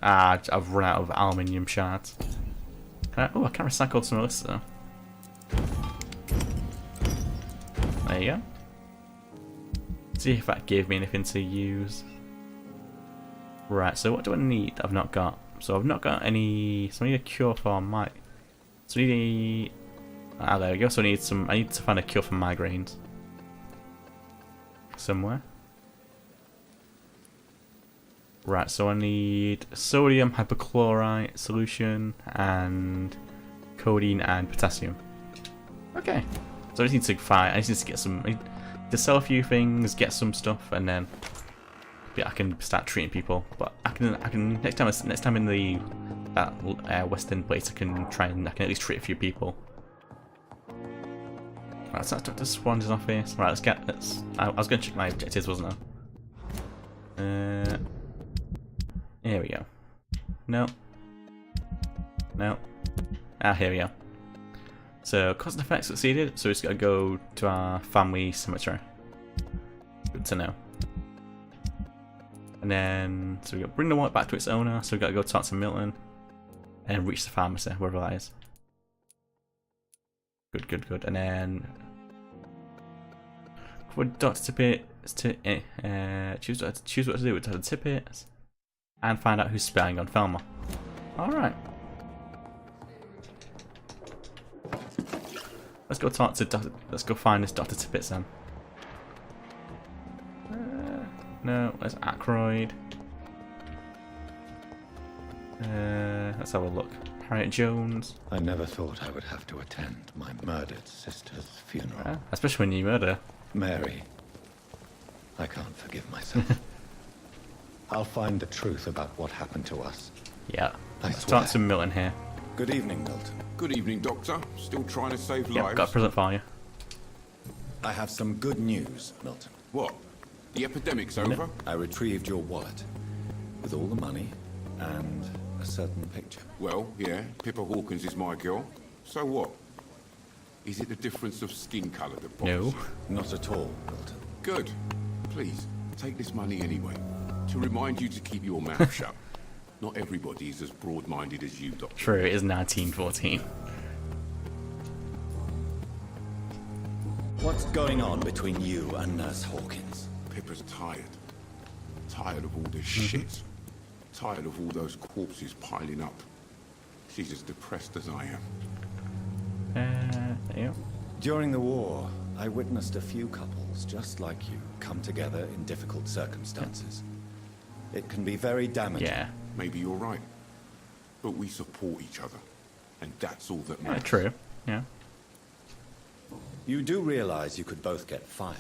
I've run out of aluminium shards. I can recycle some of this though. There you go. See if that gave me anything to use. Right, so what do I need that I've not got? So I've not got any. So I need a cure for might. So I need a. There we go. So I need some. I need to find a cure for migraines. Somewhere. Right, so I need sodium hypochlorite solution and codeine and potassium. Okay. So I just need to find. I just need to get some. I need to sell a few things, get some stuff, and then I can start treating people. But I can next time in the western place, I can at least treat a few people. Right, so that's Dr. Swan's office. Right, I was going to check my objectives, wasn't I? Here we go. No. No. Here we go. So, cause and effect succeeded, so we just gotta go to our family cemetery. Good to know. And then, so we gotta bring the wallet back to its owner, so we gotta go talk to Milton. And reach the pharmacy, wherever that is. Good, good, good. And then, for Dr. Tippett, choose what to do with Dr. Tippett. And find out who's spying on Thelma. Alright. Let's go talk to let's go find this Dr. Tippett then. No, there's Ackroyd. Let's have a look. Harriet Jones. I never thought I would have to attend my murdered sister's funeral. Especially when you murder. Mary, I can't forgive myself. I'll find the truth about what happened to us. Yeah. Let's talk to Milton here. Good evening, Milton. Good evening, Doctor. Still trying to save lives? Yep, got a present for you. I have some good news, Milton. What? The epidemic's over? I retrieved your wallet with all the money and a certain picture. Well, yeah, Pippa Hawkins is my girl. So what? Is it the difference of skin colour that bothers you? Not at all, Milton. Good. Please, take this money anyway. To remind you to keep your mouth shut. Not everybody is as broad-minded as you, Doctor. True, it is 1914. What's going on between you and Nurse Hawkins? Pippa's tired. Tired of all this shit. Tired of all those corpses piling up. She's as depressed as I am. Yeah. During the war, I witnessed a few couples just like you come together in difficult circumstances. It can be very damaging. Yeah. Maybe you're right. But we support each other. And that's all that matters. Yeah, true. Yeah. You do realize you could both get fired.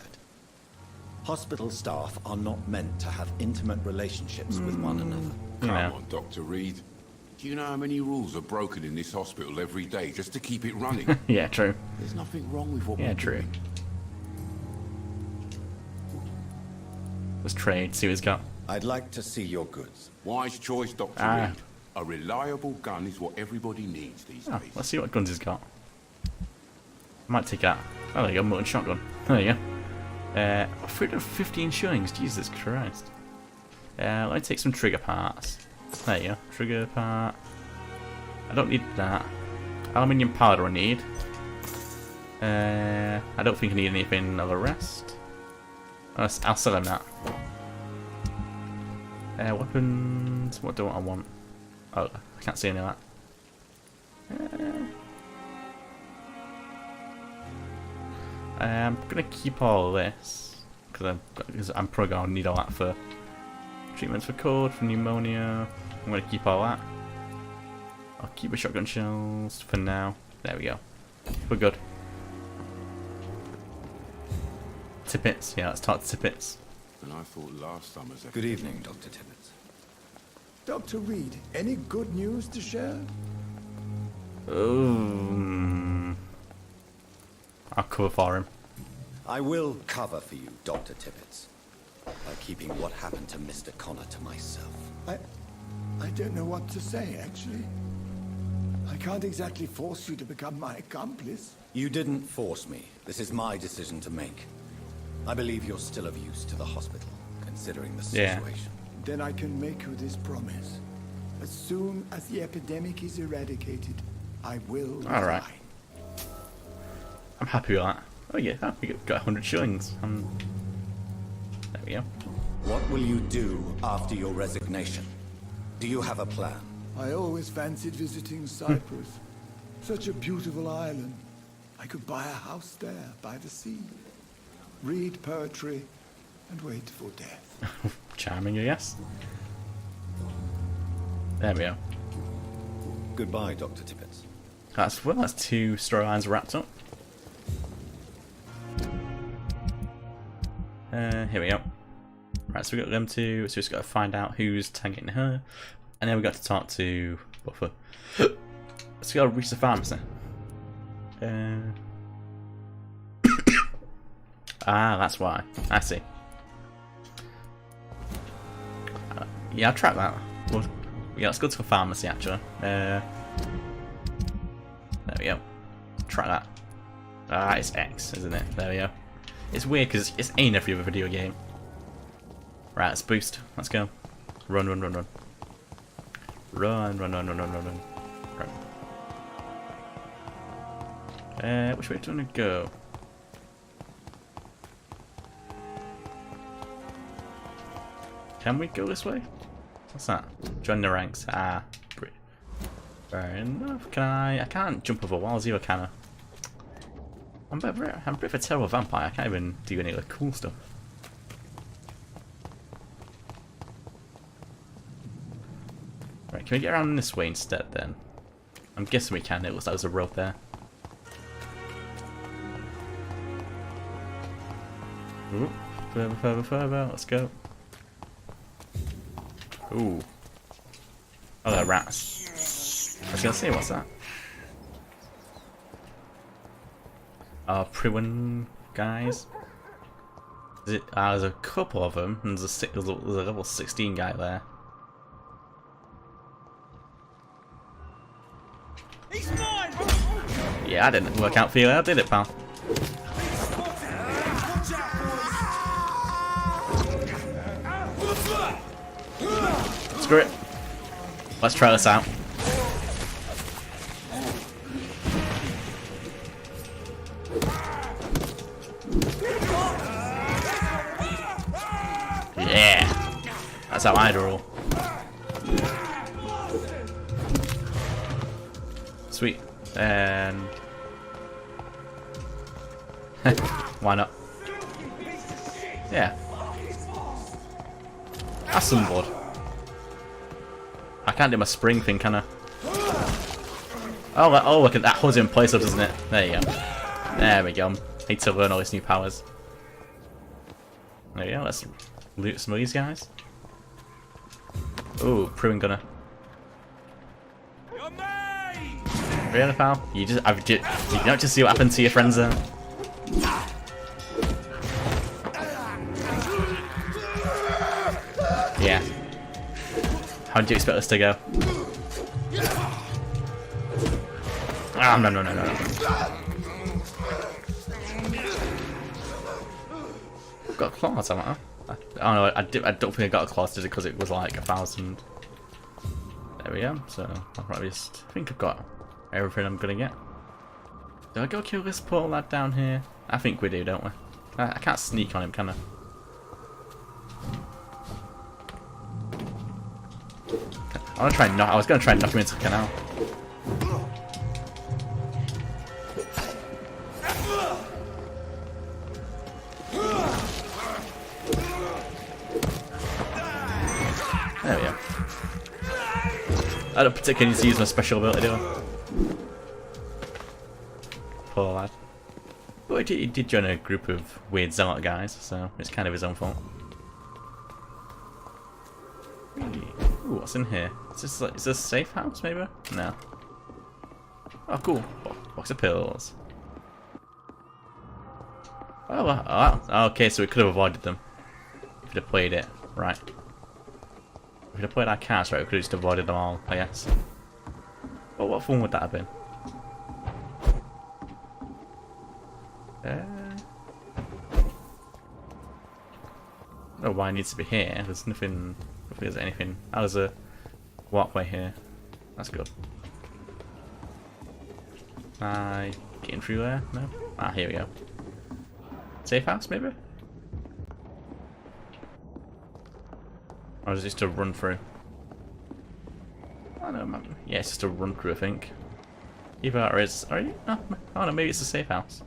Hospital staff are not meant to have intimate relationships with one another. Come on, Dr. Reed. Do you know how many rules are broken in this hospital every day just to keep it running? Yeah, true. There's nothing wrong with what we're true. doing. Let's trade, see what he's got. I'd like to see your goods. Wise choice, Dr. Reed. A reliable gun is what everybody needs these days. Let's see what guns he's got. I might take that. Oh, there you go, Molten Shotgun. There you go. 315 shillings, Jesus Christ. Let me take some trigger parts. There you go, trigger part. I don't need that. Aluminium powder I need. I don't think I need anything of the rest. I'll sell him that. Weapons. What do I want? Oh, I can't see any of that. I'm gonna keep all of this because I'm probably gonna need all that for treatments for cold, for pneumonia. I'm gonna keep all that. I'll keep the shotgun shells for now. There we go. We're good. Tippets. Yeah, let's talk to Tippets. And I thought last summer's... Good evening, Dr. Tippett. Dr. Reed, any good news to share? I'll cover for him. I will cover for you, Dr. Tippett, by keeping what happened to Mr. Connor to myself. I don't know what to say, actually. I can't exactly force you to become my accomplice. You didn't force me. This is my decision to make. I believe you're still of use to the hospital, considering the situation. Then I can make you this promise. As soon as the epidemic is eradicated, I will resign. Alright. I'm happy with that. Oh yeah, we got 100 shillings. There we go. What will you do after your resignation? Do you have a plan? I always fancied visiting Cyprus. Such a beautiful island. I could buy a house there, by the sea. Read poetry, and wait for death. Charming, I guess. There we go. Goodbye, Dr. Tippett. That's 2 storylines wrapped up. Here we go. Right, so we got them two. So we just got to find out who's targeting her, and then we got to talk to Buffer. Let's go reach the pharmacy. That's why. I see. Yeah, I'll track that. Well, yeah, let's go to the pharmacy actually. There we go. Track that. It's X, isn't it? There we go. It's weird because it's A in every other video game. Right, let's boost. Let's go. Run, run, run, run. Run, run, run, run, run, run, run. Which way do you want to go? Can we go this way? What's that? Join the ranks. Fair enough. Can I? I can't jump over walls either, can I? I'm a bit of a terrible vampire. I can't even do any of the cool stuff. Right, can we get around this way instead then? I'm guessing we can. It looks like there's a rope there. Ooh, further, further, further. Let's go. Ooh. Oh, they're rats. I was gonna say, what's that? Priwen guys. Is it? There's a couple of them, and there's a level 16 guy there. Yeah, that didn't work out for you, did it, pal? Screw it. Let's try this out. Yeah. That's how I roll. Sweet. And why not? Yeah. That's some blood. I can't do my spring thing, can I? Oh, look at that. Holds it in place, doesn't it? There you go. There we go. Need to learn all these new powers. There we go. Let's loot some of these guys. Ooh, Pruin Gunner. Really, pal? You don't just see what happened to your friends there. Yeah. How do you expect us to go? Ah, no. I've got claws, haven't I? I don't know. I don't think I got a claws just because it was like 1,000. There we go. So I'll probably just think I've got everything I'm gonna get. Do I go kill this poor lad down here? I think we do, don't we? I can't sneak on him, can I? I was gonna try and knock him into the canal. There we go. I don't particularly need to use my special ability, do I? Poor lad. But he did join a group of weird zealot guys, so it's kind of his own fault. Ooh, what's in here? Is this a safe house, maybe? No. Oh, cool. Box of pills. Okay, so we could have avoided them. If we'd have played it right. If we'd have played our cards right, we could have just avoided them all, I guess. But what fun would that have been? I don't know why it needs to be here. There's nothing. If there's anything. Oh, there's a walkway here. That's good. Getting through there? No? Ah, here we go. Safe house, maybe? Or is it just a run through? I don't know. Yeah, it's just a run through, I think. Either that or it's. Are you? Oh no, maybe it's a safe house.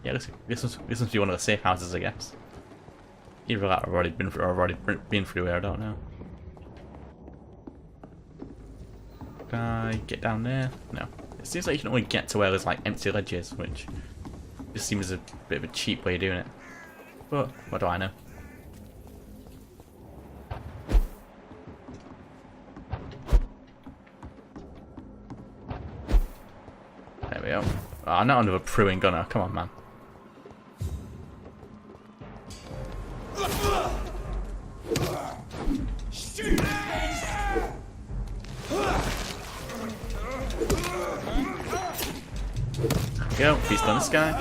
Yeah, this must be one of the safe houses, I guess. Either that or I've already been through, here, I don't know. Can I get down there? No. It seems like you can only get to where there's like empty ledges, which just seems a bit of a cheap way of doing it. But what do I know? There we go. Oh, not under a pruing gunner. Come on, man. Go, feast on this guy.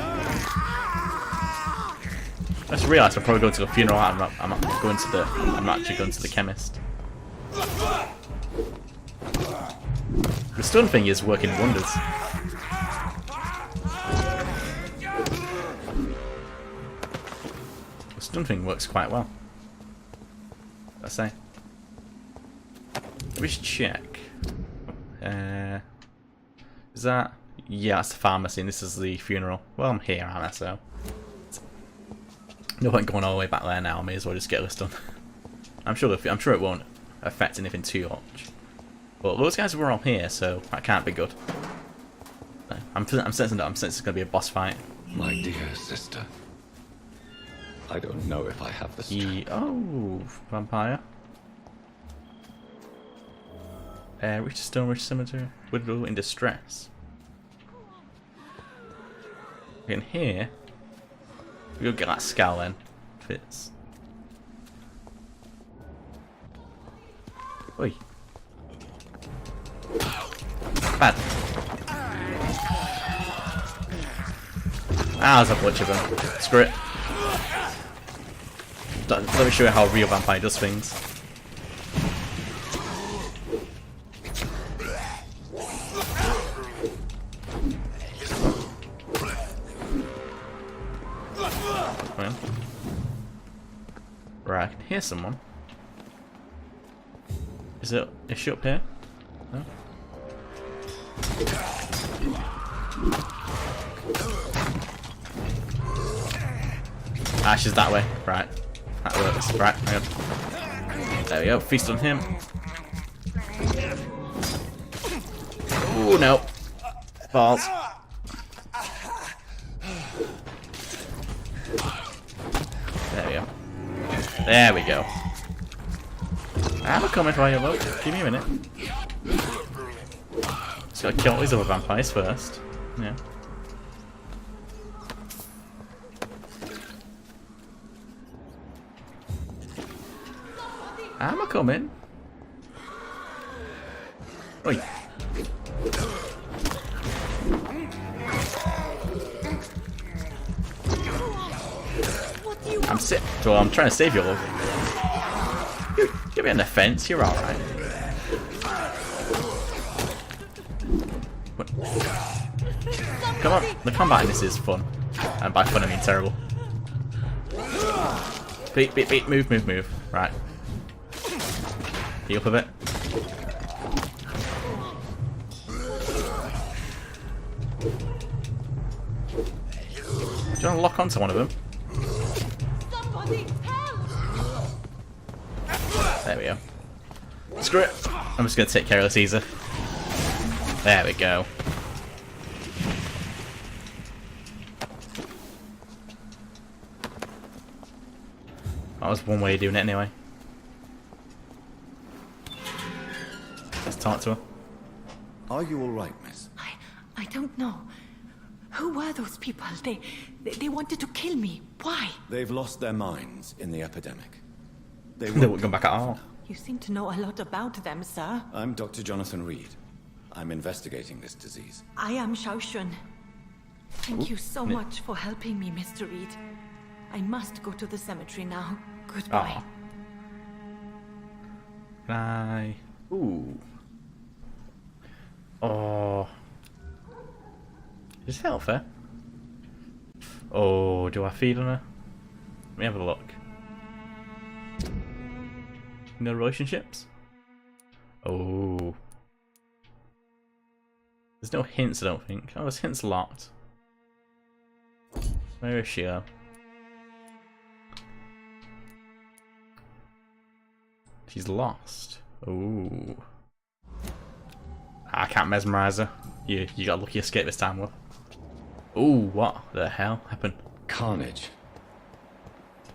I just realised I'm probably going to the funeral. I'm not going to the. I'm not actually going to the chemist. The stun thing is working wonders. The stun thing works quite well, I say. We should check. Is that? Yeah, that's the pharmacy, and this is the funeral. Well, I'm here, aren't I? So no point going all the way back there now. I may as well just get this done. I'm sure it won't affect anything too much. But those guys were all here, so that can't be good. I'm sensing it's going to be a boss fight. My dear sister, I don't know if I have the strength. Oh, vampire. Reach the Stonebridge Cemetery. Widow in distress. In here, we'll get that skull then. Fits. Oi. Bad. Ah, there's a bunch of them. Screw it. Let me show you how a real vampire does things. Right, I can hear someone. Is she up here? No? Ah, she's that way. Right. That works. Right, hang on. There we go. Feast on him. Ooh, no. Balls. There we go. There we go. I'm coming for you, look. Give me a minute. Just gotta kill all these other vampires first. Yeah. I'm a coming. Oi. I'm sick. So I'm trying to save you all. Get me on the fence. You're all right. What? Come on. The combat in this is fun, and by fun I mean terrible. Beat, beat, beat. Move, move, move. Right. Heal up a bit. Do you want to lock onto one of them? There we go. Screw it. I'm just going to take care of this easy. There we go. That was one way of doing it anyway. Let's talk to her. Are you all right, miss? I don't know. Who were those people? They wanted to kill me. Why? They've lost their minds in the epidemic. They won't come back at all. You seem to know a lot about them, sir. I'm Dr. Jonathan Reed. I'm investigating this disease. I am Shaoshun. Thank you so much for helping me, Mr. Reed. I must go to the cemetery now. Goodbye. Can I... Ooh. Oh. Is health there? Oh, do I feed on her? Let me have a look. No relationships? Oh. There's no hints, I don't think. Oh, there's hints locked. Where is she though? She's lost. Ooh. I can't mesmerize her. You got a lucky escape this time, love. Ooh, what the hell happened? Carnage.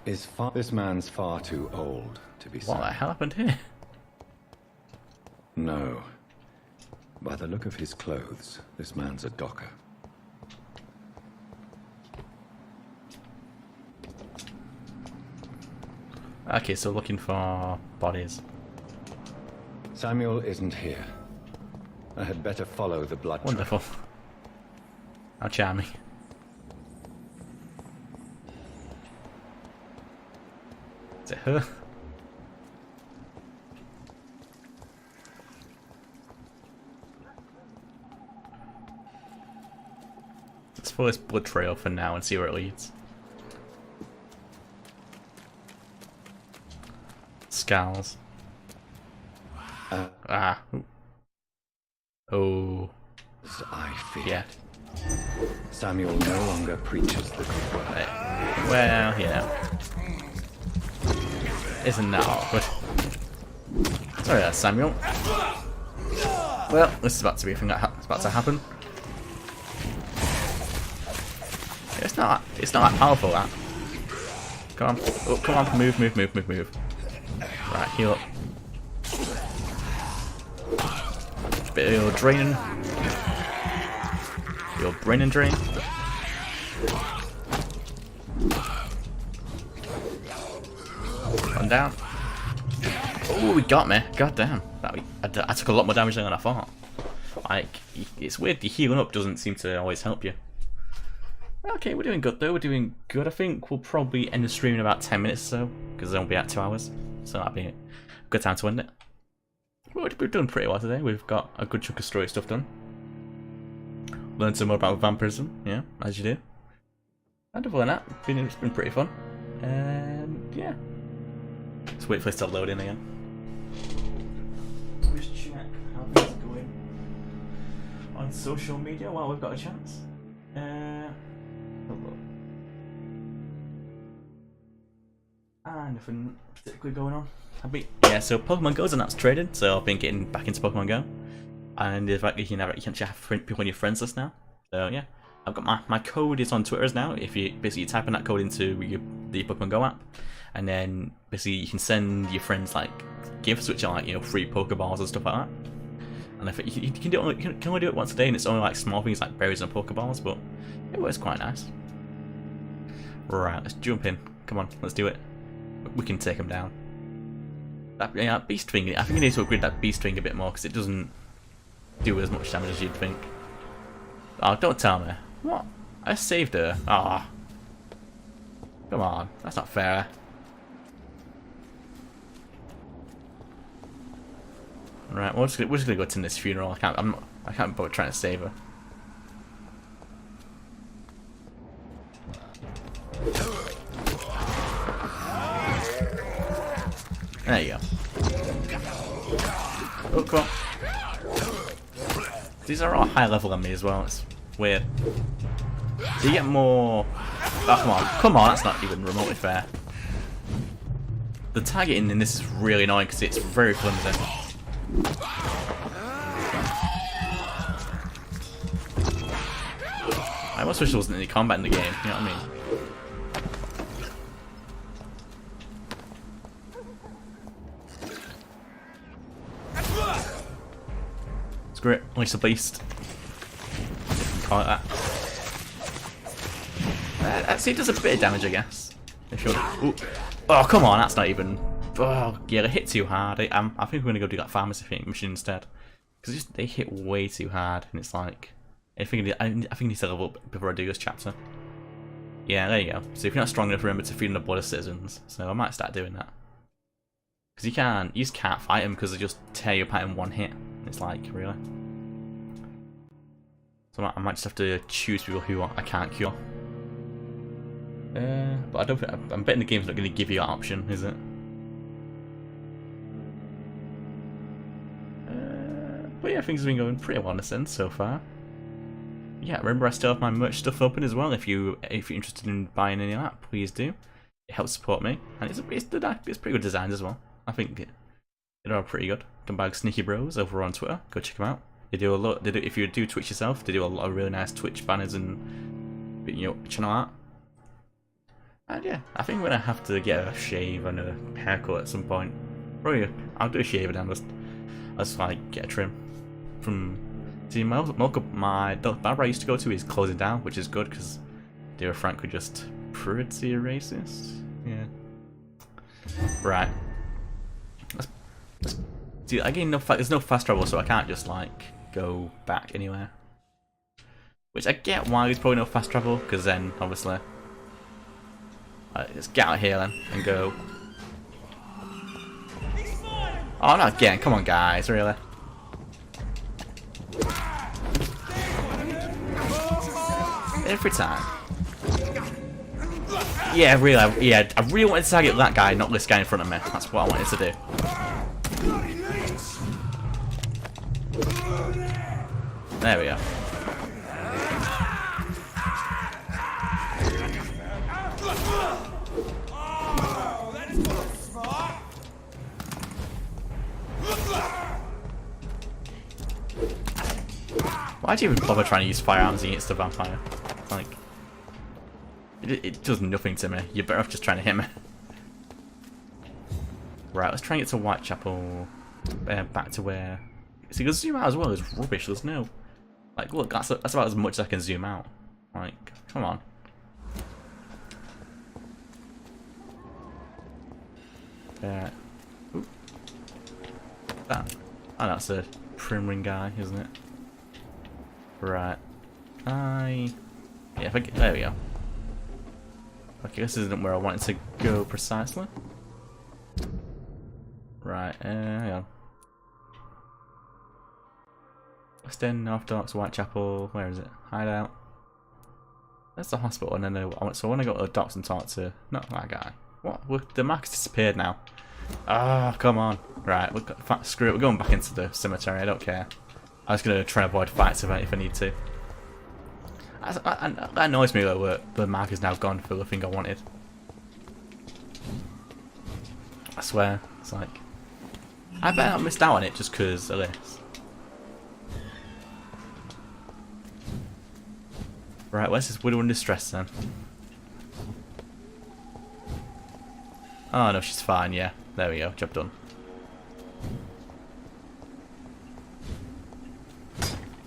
This man's far too old to be What the hell happened here? No. By the look of his clothes, this man's a docker. Okay, so looking for bodies. Samuel isn't here. I had better follow the blood trail. Wonderful. How charming. Is it her? Let's follow this blood trail for now and see where it leads. Scowls. Ooh. Oh. I fear. Yeah. Samuel no longer preaches the good word. Well, you know. Isn't that awkward? Sorry there, Samuel. Well, this is about to be a thing that's about to happen. It's not that powerful, that. Come on. Oh, come on. Move. Right, heal up. Bit of your draining. Your brain and drain. One down. Oh, he got me. God damn. I took a lot more damage than I thought. Like, it's weird. The healing up doesn't seem to always help you. Okay, we're doing good though. We're doing good. I think we'll probably end the stream in about 10 minutes or so, because it'll be at 2 hours. So that'll be a good time to end it. We've done pretty well today. We've got a good chunk of story stuff done. Learned some more about vampirism, yeah, as you do. And other than that, it's been pretty fun. And yeah. Let's wait for it to load in again. Just check how things are going on social media while we've got a chance. Nothing particularly going on. Yeah, so Pokemon Go's announced traded, so I've been getting back into Pokemon Go. And in fact, you can actually have people on your friends list now. So yeah, I've got my code is on Twitter's now. If you basically type in that code into the Pokemon Go app, and then basically you can send your friends like gifts, which are like free Pokeballs and stuff like that. And I think you can only do it once a day, and it's only like small things like berries and Pokeballs, but it works quite nice. Right, let's jump in. Come on, let's do it. We can take him down. That beast thing, I think you need to upgrade that beast thing a bit more because it doesn't do as much damage as you'd think. Oh, don't tell me. What? I saved her. Ah. Oh. Come on, that's not fair. Right, we're just gonna go to this funeral. I can't bother trying to save her. There you go. Oh, come on. These are all high level than me as well. It's weird. Do you get more? Oh, come on. Come on, that's not even remotely fair. The targeting in this is really annoying because it's very flimsy. I almost wish there wasn't any combat in the game, you know what I mean? It's great, at least the beast. Call it that. See, it does a bit of damage, I guess. If you want. Oh, come on, that's not even. Oh, yeah, they hit too hard. I think we're gonna go do that pharmacy mission instead, because they hit way too hard, and it's like, I think I need to level up before I do this chapter. Yeah, there you go. So if you're not strong enough, remember to feed on the blood of citizens. So I might start doing that. Because you just can't fight them because they just tear you apart in one hit. It's like, really. So I might just have to choose people who I can't cure. But I don't think, I'm betting the game's not going to give you that option, is it? But yeah, things have been going pretty well in a sense so far. Yeah, remember I still have my merch stuff open as well. If you're interested in buying any of that, please do. It helps support me, and it's pretty good designs as well. I think they're all pretty good. You can buy Sneaky Bros over on Twitter. Go check them out. They do a lot. If you do Twitch yourself, they do a lot of really nice Twitch banners and channel art. And yeah, I think I'm gonna have to get a shave and a haircut at some point. Probably I'll do a shave and then I'll just like get a trim from. See, the barber I used to go to is closing down, which is good because they were frankly just pretty racist. Yeah. Right. Let's see, again, there's no fast travel, so I can't just like go back anywhere. Which I get why there's probably no fast travel, because then obviously, let's get out here then and go. Oh, not again! Come on, guys, really. Every time. Yeah, really. I really wanted to target that guy, not this guy in front of me. That's what I wanted to do. There we go. Why do you even bother trying to use firearms against the vampire? Like, it does nothing to me. You're better off just trying to hit me. Right, let's try and get to Whitechapel. Back to where. See, because zoom out as well is rubbish. There's no. Like, look, that's about as much as I can zoom out. Like, come on. Ooh. That. Oh, that's a prim ring guy, isn't it? Right. Yeah, if I get, there we go. Okay, this isn't where I wanted to go precisely. Right, hang on. West End, North Docks, Whitechapel, where is it? Hideout. That's the hospital, and then I want to go to the docks and talk to, not that guy. What? The mark's disappeared now. Ah, come on. Right, screw it, we're going back into the cemetery, I don't care. I was going to try and avoid fights if I need to. That annoys me that the mark is now gone for the thing I wanted. I swear, it's like... I bet I missed out on it just because of this. Right, where's this widow in distress then? Oh no, she's fine, yeah. There we go, job done.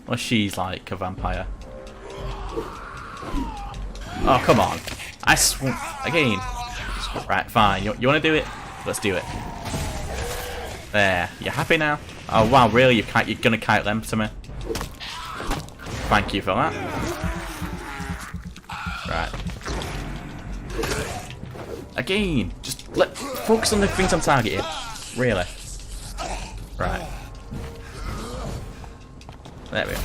Well, she's like a vampire. Oh, come on. I swear. Again. Right, fine. You want to do it? Let's do it. There. You happy now? Oh, wow, really? You're going to kite them to me? Thank you for that. Right. Again. Just focus on the things I'm targeting. Really. Right. There we go.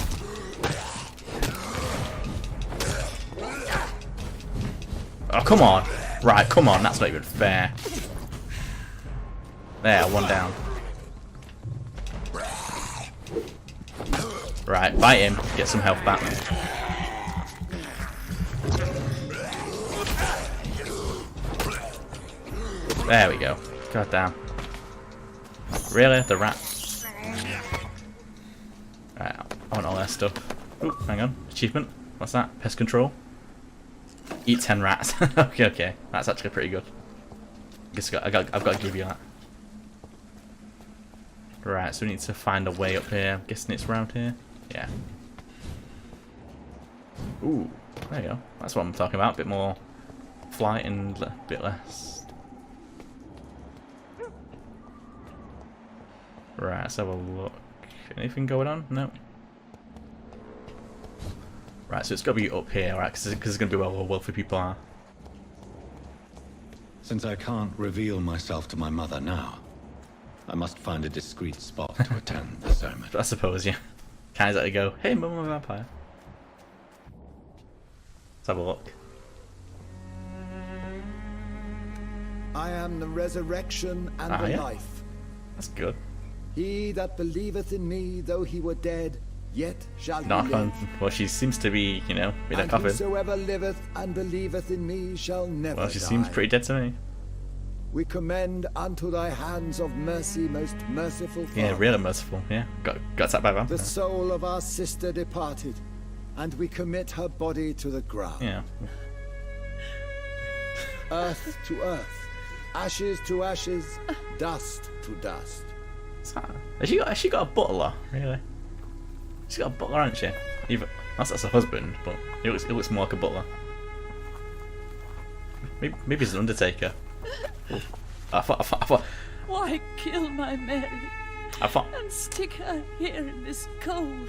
Oh, come on. Right, come on. That's not even fair. There, one down. Right, bite him. Get some health back. There we go. God damn. Really? The rat? Right, I want all that stuff. Ooh, hang on. Achievement. What's that? Pest control. Eat 10 rats. okay. That's actually pretty good. Guess I've got to give you that. Right, so we need to find a way up here. I'm guessing it's around here. Yeah. Ooh, There you go. That's what I'm talking about. A bit more flight and a bit less. Right, let's have a look. Anything going on? No. Right, so it's got to be up here, right? Because it's going to be where all wealthy people are. Since I can't reveal myself to my mother now, I must find a discreet spot to attend the ceremony. I suppose, yeah. Can't exactly go, hey, mum, I'm a vampire. Let's have a look. I am the resurrection and the yeah. life. That's good. He that believeth in me, though he were dead, yet shall he Knock live. on. Well, she seems to be, you know, in a And coffin. whosoever liveth and believeth in me shall never Well, she die. seems pretty dead to me. We commend unto thy hands of mercy, most merciful Father, Yeah, really merciful. Yeah, got attacked by a vampire. the soul of our sister departed, and we commit her body to the ground. Yeah. Earth to earth, ashes to ashes, dust to dust. Has she got a butler? Really? She's got a butler, hasn't she? Even that's her husband, but it looks more like a butler. Maybe it's an undertaker. I thought. Why kill my Mary? And stick her here in this cold,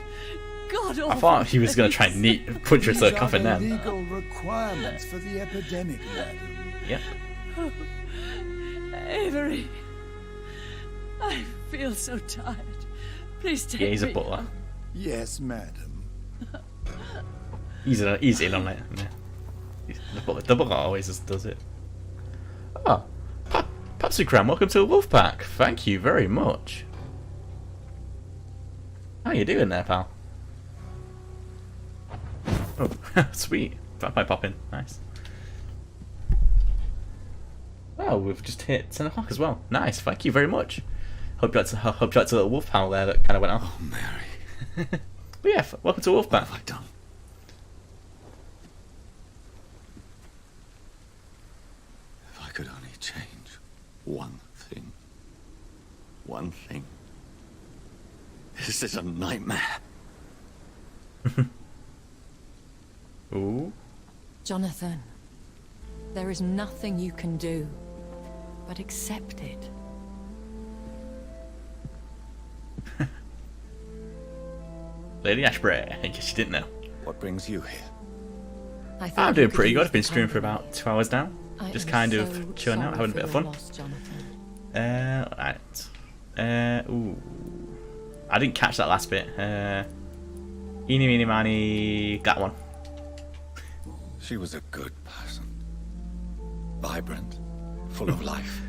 god-awful I thought he was going to try and punch her to the coffin These are the then. legal requirements for the epidemic, madam. Yep. Oh, Avery, I feel so tired. Please take me. Yeah, he's a butler. Yes, madam. He's in on it. Yeah. The butler always just does it. Oh, Papsukram, welcome to the wolf pack. Thank you very much. How you doing there, pal? Oh, sweet. Vampire popping. Nice. Oh, we've just hit 10 o'clock as well. Nice. Thank you very much. Hope you liked the little wolf howl there that kind of went off. Oh, Mary. But yeah, welcome to wolf pack. What have I done? If I could only change one thing. One thing. This is a nightmare. Ooh. Jonathan, there is nothing you can do but accept it. Lady Ashbury, in case you didn't know. What brings you here? I'm doing pretty good. I've been streaming for about 2 hours now. Just kind of chilling out, having a bit of fun. Right. Ooh. I didn't catch that last bit. Eeny, meeny, miny, got one. She was a good person. Vibrant, full of life.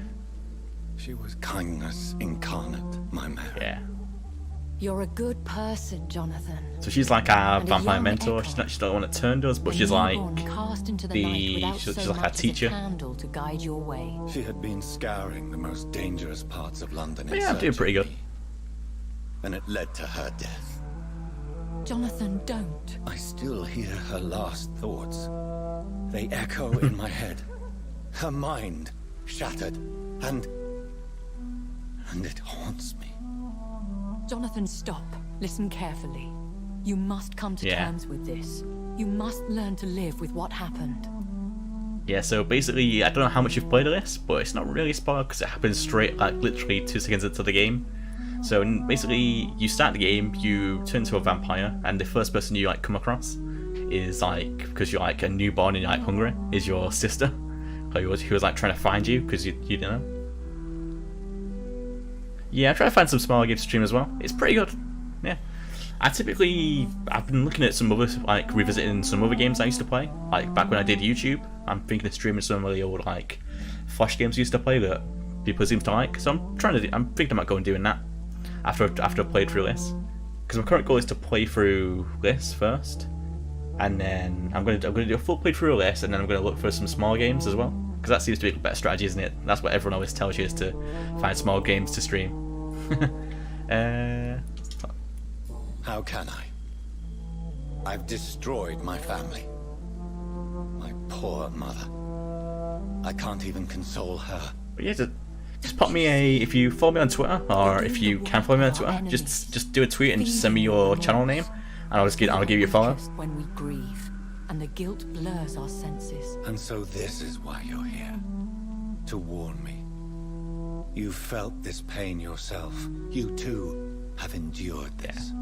She was kindness incarnate, my Mary. Yeah. You're a good person, Jonathan. So she's like our And a vampire young mentor. echo. She's not the one that turned us, but A she's like newborn cast into the night without she's so like our much as a teacher. candle to guide your way. She had been scouring the most dangerous parts of London in But yeah, I'm search doing of pretty good. me. And it led to her death. Jonathan, don't. I still hear her last thoughts. They echo in my head. Her mind shattered, and it haunts me. Jonathan, stop. Listen carefully. You must come to Yeah. terms with this. You must learn to live with what happened. Yeah, so basically, I don't know how much you've played of this, but it's not really a spoiler because it happens straight, like literally 2 seconds into the game. So basically, you start the game, you turn into a vampire, and the first person you like come across is like, because you're like a newborn and you're like hungry, is your sister, who was like trying to find you because you didn't know. Yeah, I try to find some smaller games to stream as well. It's pretty good. Yeah. I've been looking at some other, like, revisiting some other games I used to play. Like, back when I did YouTube. I'm thinking of streaming some of the old, like, Flash games I used to play that people seem to like. So I'm thinking about going doing that after I've played through this. Because my current goal is to play through this first. And then I'm going to do a full playthrough of this, and then I'm going to look for some small games as well. Because that seems to be a better strategy, isn't it? That's what everyone always tells you, is to find small games to stream. How can I? I've destroyed my family. My poor mother. I can't even console her. But yeah, just pop me if you follow me on Twitter, or if you can follow me on Twitter, just do a tweet and just send me your channel name, and I'll give you a follow. When we grieve, and the guilt blurs our senses. And so this is why you're here. To warn me. You felt this pain yourself. You too have endured this.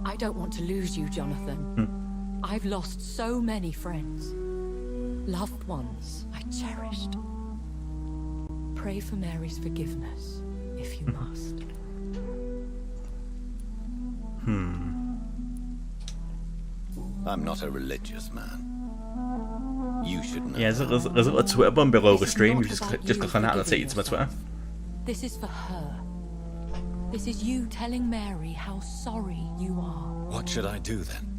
I don't want to lose you, Jonathan. I've lost so many friends. Loved ones I cherished. Pray for Mary's forgiveness, if you must. I'm not a religious man. You should know. Yeah, there's a little Twitter button below the stream. You just click on that and it'll take you to my Twitter. This is for her. This is you telling Mary how sorry you are. What should I do then?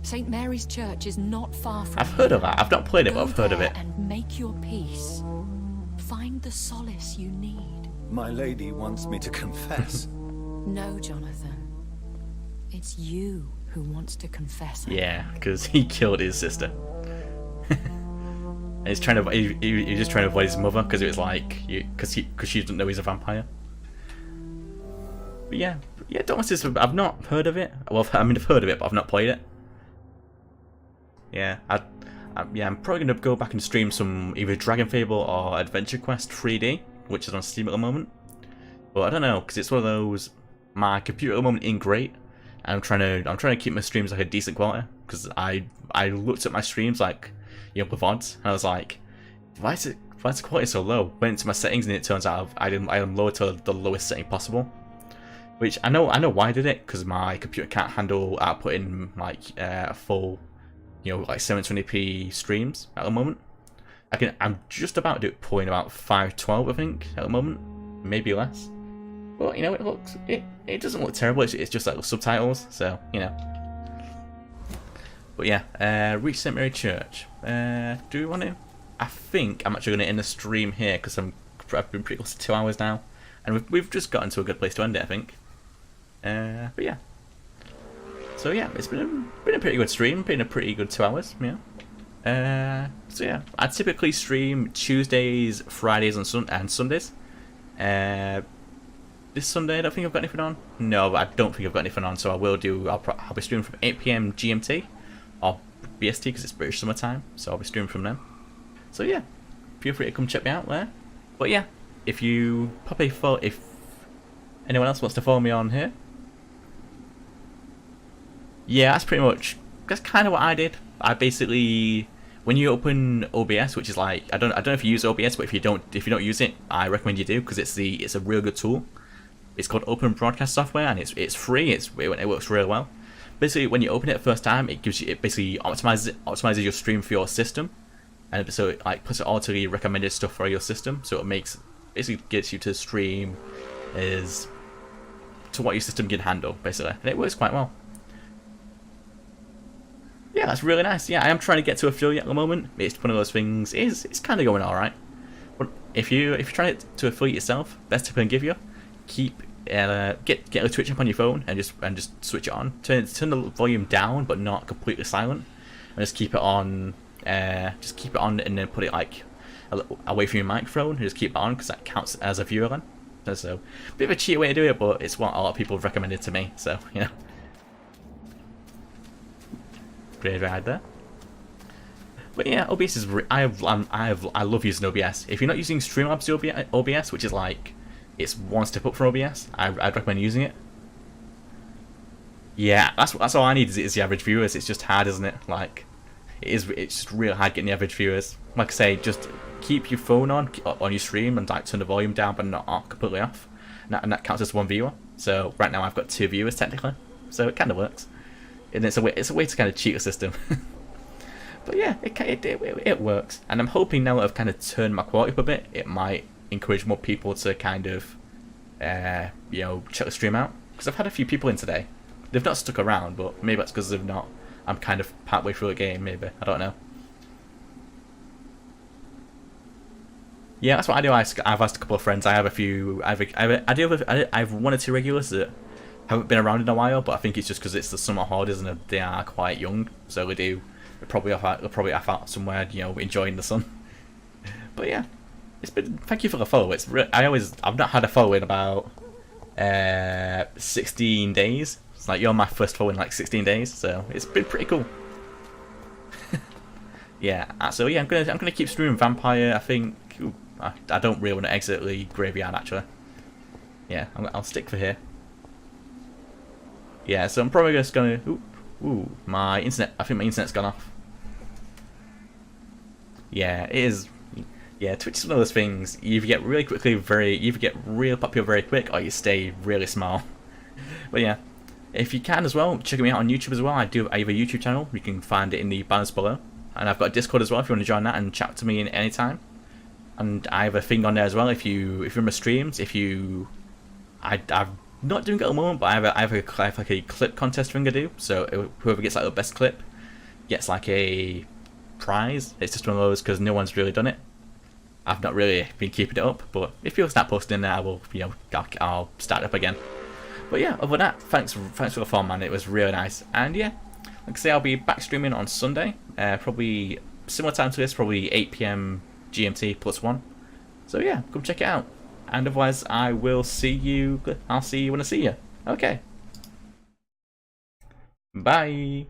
St. Mary's Church is not far from I've heard of that. I've not played it, but I've heard of it. And make your peace. Find the solace you need. My lady wants me to confess. No, Jonathan. It's you who wants to confess. Yeah, because he killed his sister. And he's trying to. He's just trying to avoid his mother because it was like because she doesn't know he's a vampire. But yeah, Dawn Sister. I've not heard of it. Well, I mean, I've heard of it, but I've not played it. Yeah, I'm probably gonna go back and stream some either Dragon Fable or Adventure Quest 3D, which is on Steam at the moment. But I don't know because it's one of those. My computer at the moment ain't great. I'm trying to keep my streams like a decent quality because I looked at my streams like the VODs and I was like, why is the quality so low? Went into my settings and it turns out I am lowered to the lowest setting possible. Which I know why I did it because my computer can't handle outputting like a full, like 720p streams at the moment. I'm just about to do it pulling about 512 I think at the moment, maybe less. But it doesn't look terrible. It's just like the subtitles, so But yeah, reach St. Mary Church. Do we want to? I think I'm actually going to end the stream here because I've been pretty close to 2 hours now, and we've just gotten to a good place to end it, I think. But yeah. So yeah, it's been a pretty good stream. Been a pretty good 2 hours. Yeah. So yeah, I typically stream Tuesdays, Fridays, and Sundays. This Sunday, I don't think I've got anything on. No, I don't think I've got anything on. So I'll be streaming from 8 PM GMT or BST because it's British summertime. So I'll be streaming from them. So yeah, feel free to come check me out there. But yeah, if anyone else wants to follow me on here, yeah, that's kind of what I did. I basically, when you open OBS, which is like I don't know if you use OBS, but if you don't use it, I recommend you do because it's a real good tool. It's called Open Broadcast Software, and it's free. It works really well. Basically, when you open it the first time, it basically optimizes your stream for your system, and so it like puts it all to the recommended stuff for your system. So it basically gets you to stream to what your system can handle, basically, and it works quite well. Yeah, that's really nice. Yeah, I am trying to get to affiliate at the moment. It's one of those things. It's kind of going all right. But if you're trying to affiliate yourself, best tip I can give you: get a Twitch up on your phone and just switch it on. Turn the volume down, but not completely silent, and just keep it on. And then put it like away from your microphone and just keep it on because that counts as a viewer then. So a bit of a cheap way to do it, but it's what a lot of people have recommended to me. So Great ride there. But yeah, OBS is I love using OBS. If you're not using Streamlabs OBS, which is like it's one step up from OBS, I'd recommend using it. Yeah, that's all I need is the average viewers. It's just hard, isn't it? Like it's just real hard getting the average viewers. Like I say, just keep your phone on your stream and like turn the volume down, but not completely off. And that counts as one viewer. So right now I've got 2 viewers technically, so it kind of works. And it's a way to kind of cheat the system. But yeah, it works. And I'm hoping now that I've kind of turned my quality up a bit, it might encourage more people to kind of, check the stream out. Because I've had a few people in today. They've not stuck around, but maybe that's because they've not. I'm kind of partway through the game, maybe. I don't know. Yeah, that's what I do. I've asked a couple of friends. I have a few. I have 1 or 2 regulars that haven't been around in a while, but I think it's just because it's the summer holidays and they are quite young, so they're probably off out somewhere, enjoying the sun. But yeah, thank you for the follow. I've not had a follow in about 16 days. It's like you're my first follow in like 16 days, so it's been pretty cool. yeah, so yeah, I'm gonna keep streaming Vampire. I think I don't really want to exit the graveyard actually. Yeah, I'll stick for here. Yeah, so I'm probably just gonna. Ooh, my internet. I think my internet's gone off. Yeah, it is. Yeah, Twitch is one of those things. You either get really quickly you get real popular very quick, or you stay really small. But yeah, if you can as well, check me out on YouTube as well. I have a YouTube channel. You can find it in the banners below, and I've got a Discord as well if you want to join that and chat to me anytime. And I have a thing on there as well. If you're in my streams, I'm not doing it at the moment, but I have like a clip contest thing I do. So whoever gets like the best clip gets like a prize. It's just one of those because no one's really done it. I've not really been keeping it up, but if people start posting there, I will, I'll start it up again. But yeah, other than that, thanks for the fun, man. It was really nice. And yeah, like I say, I'll be back streaming on Sunday, probably similar time to this, probably 8 PM GMT +1. So yeah, come check it out. And otherwise, I'll see you when I see you. Okay. Bye.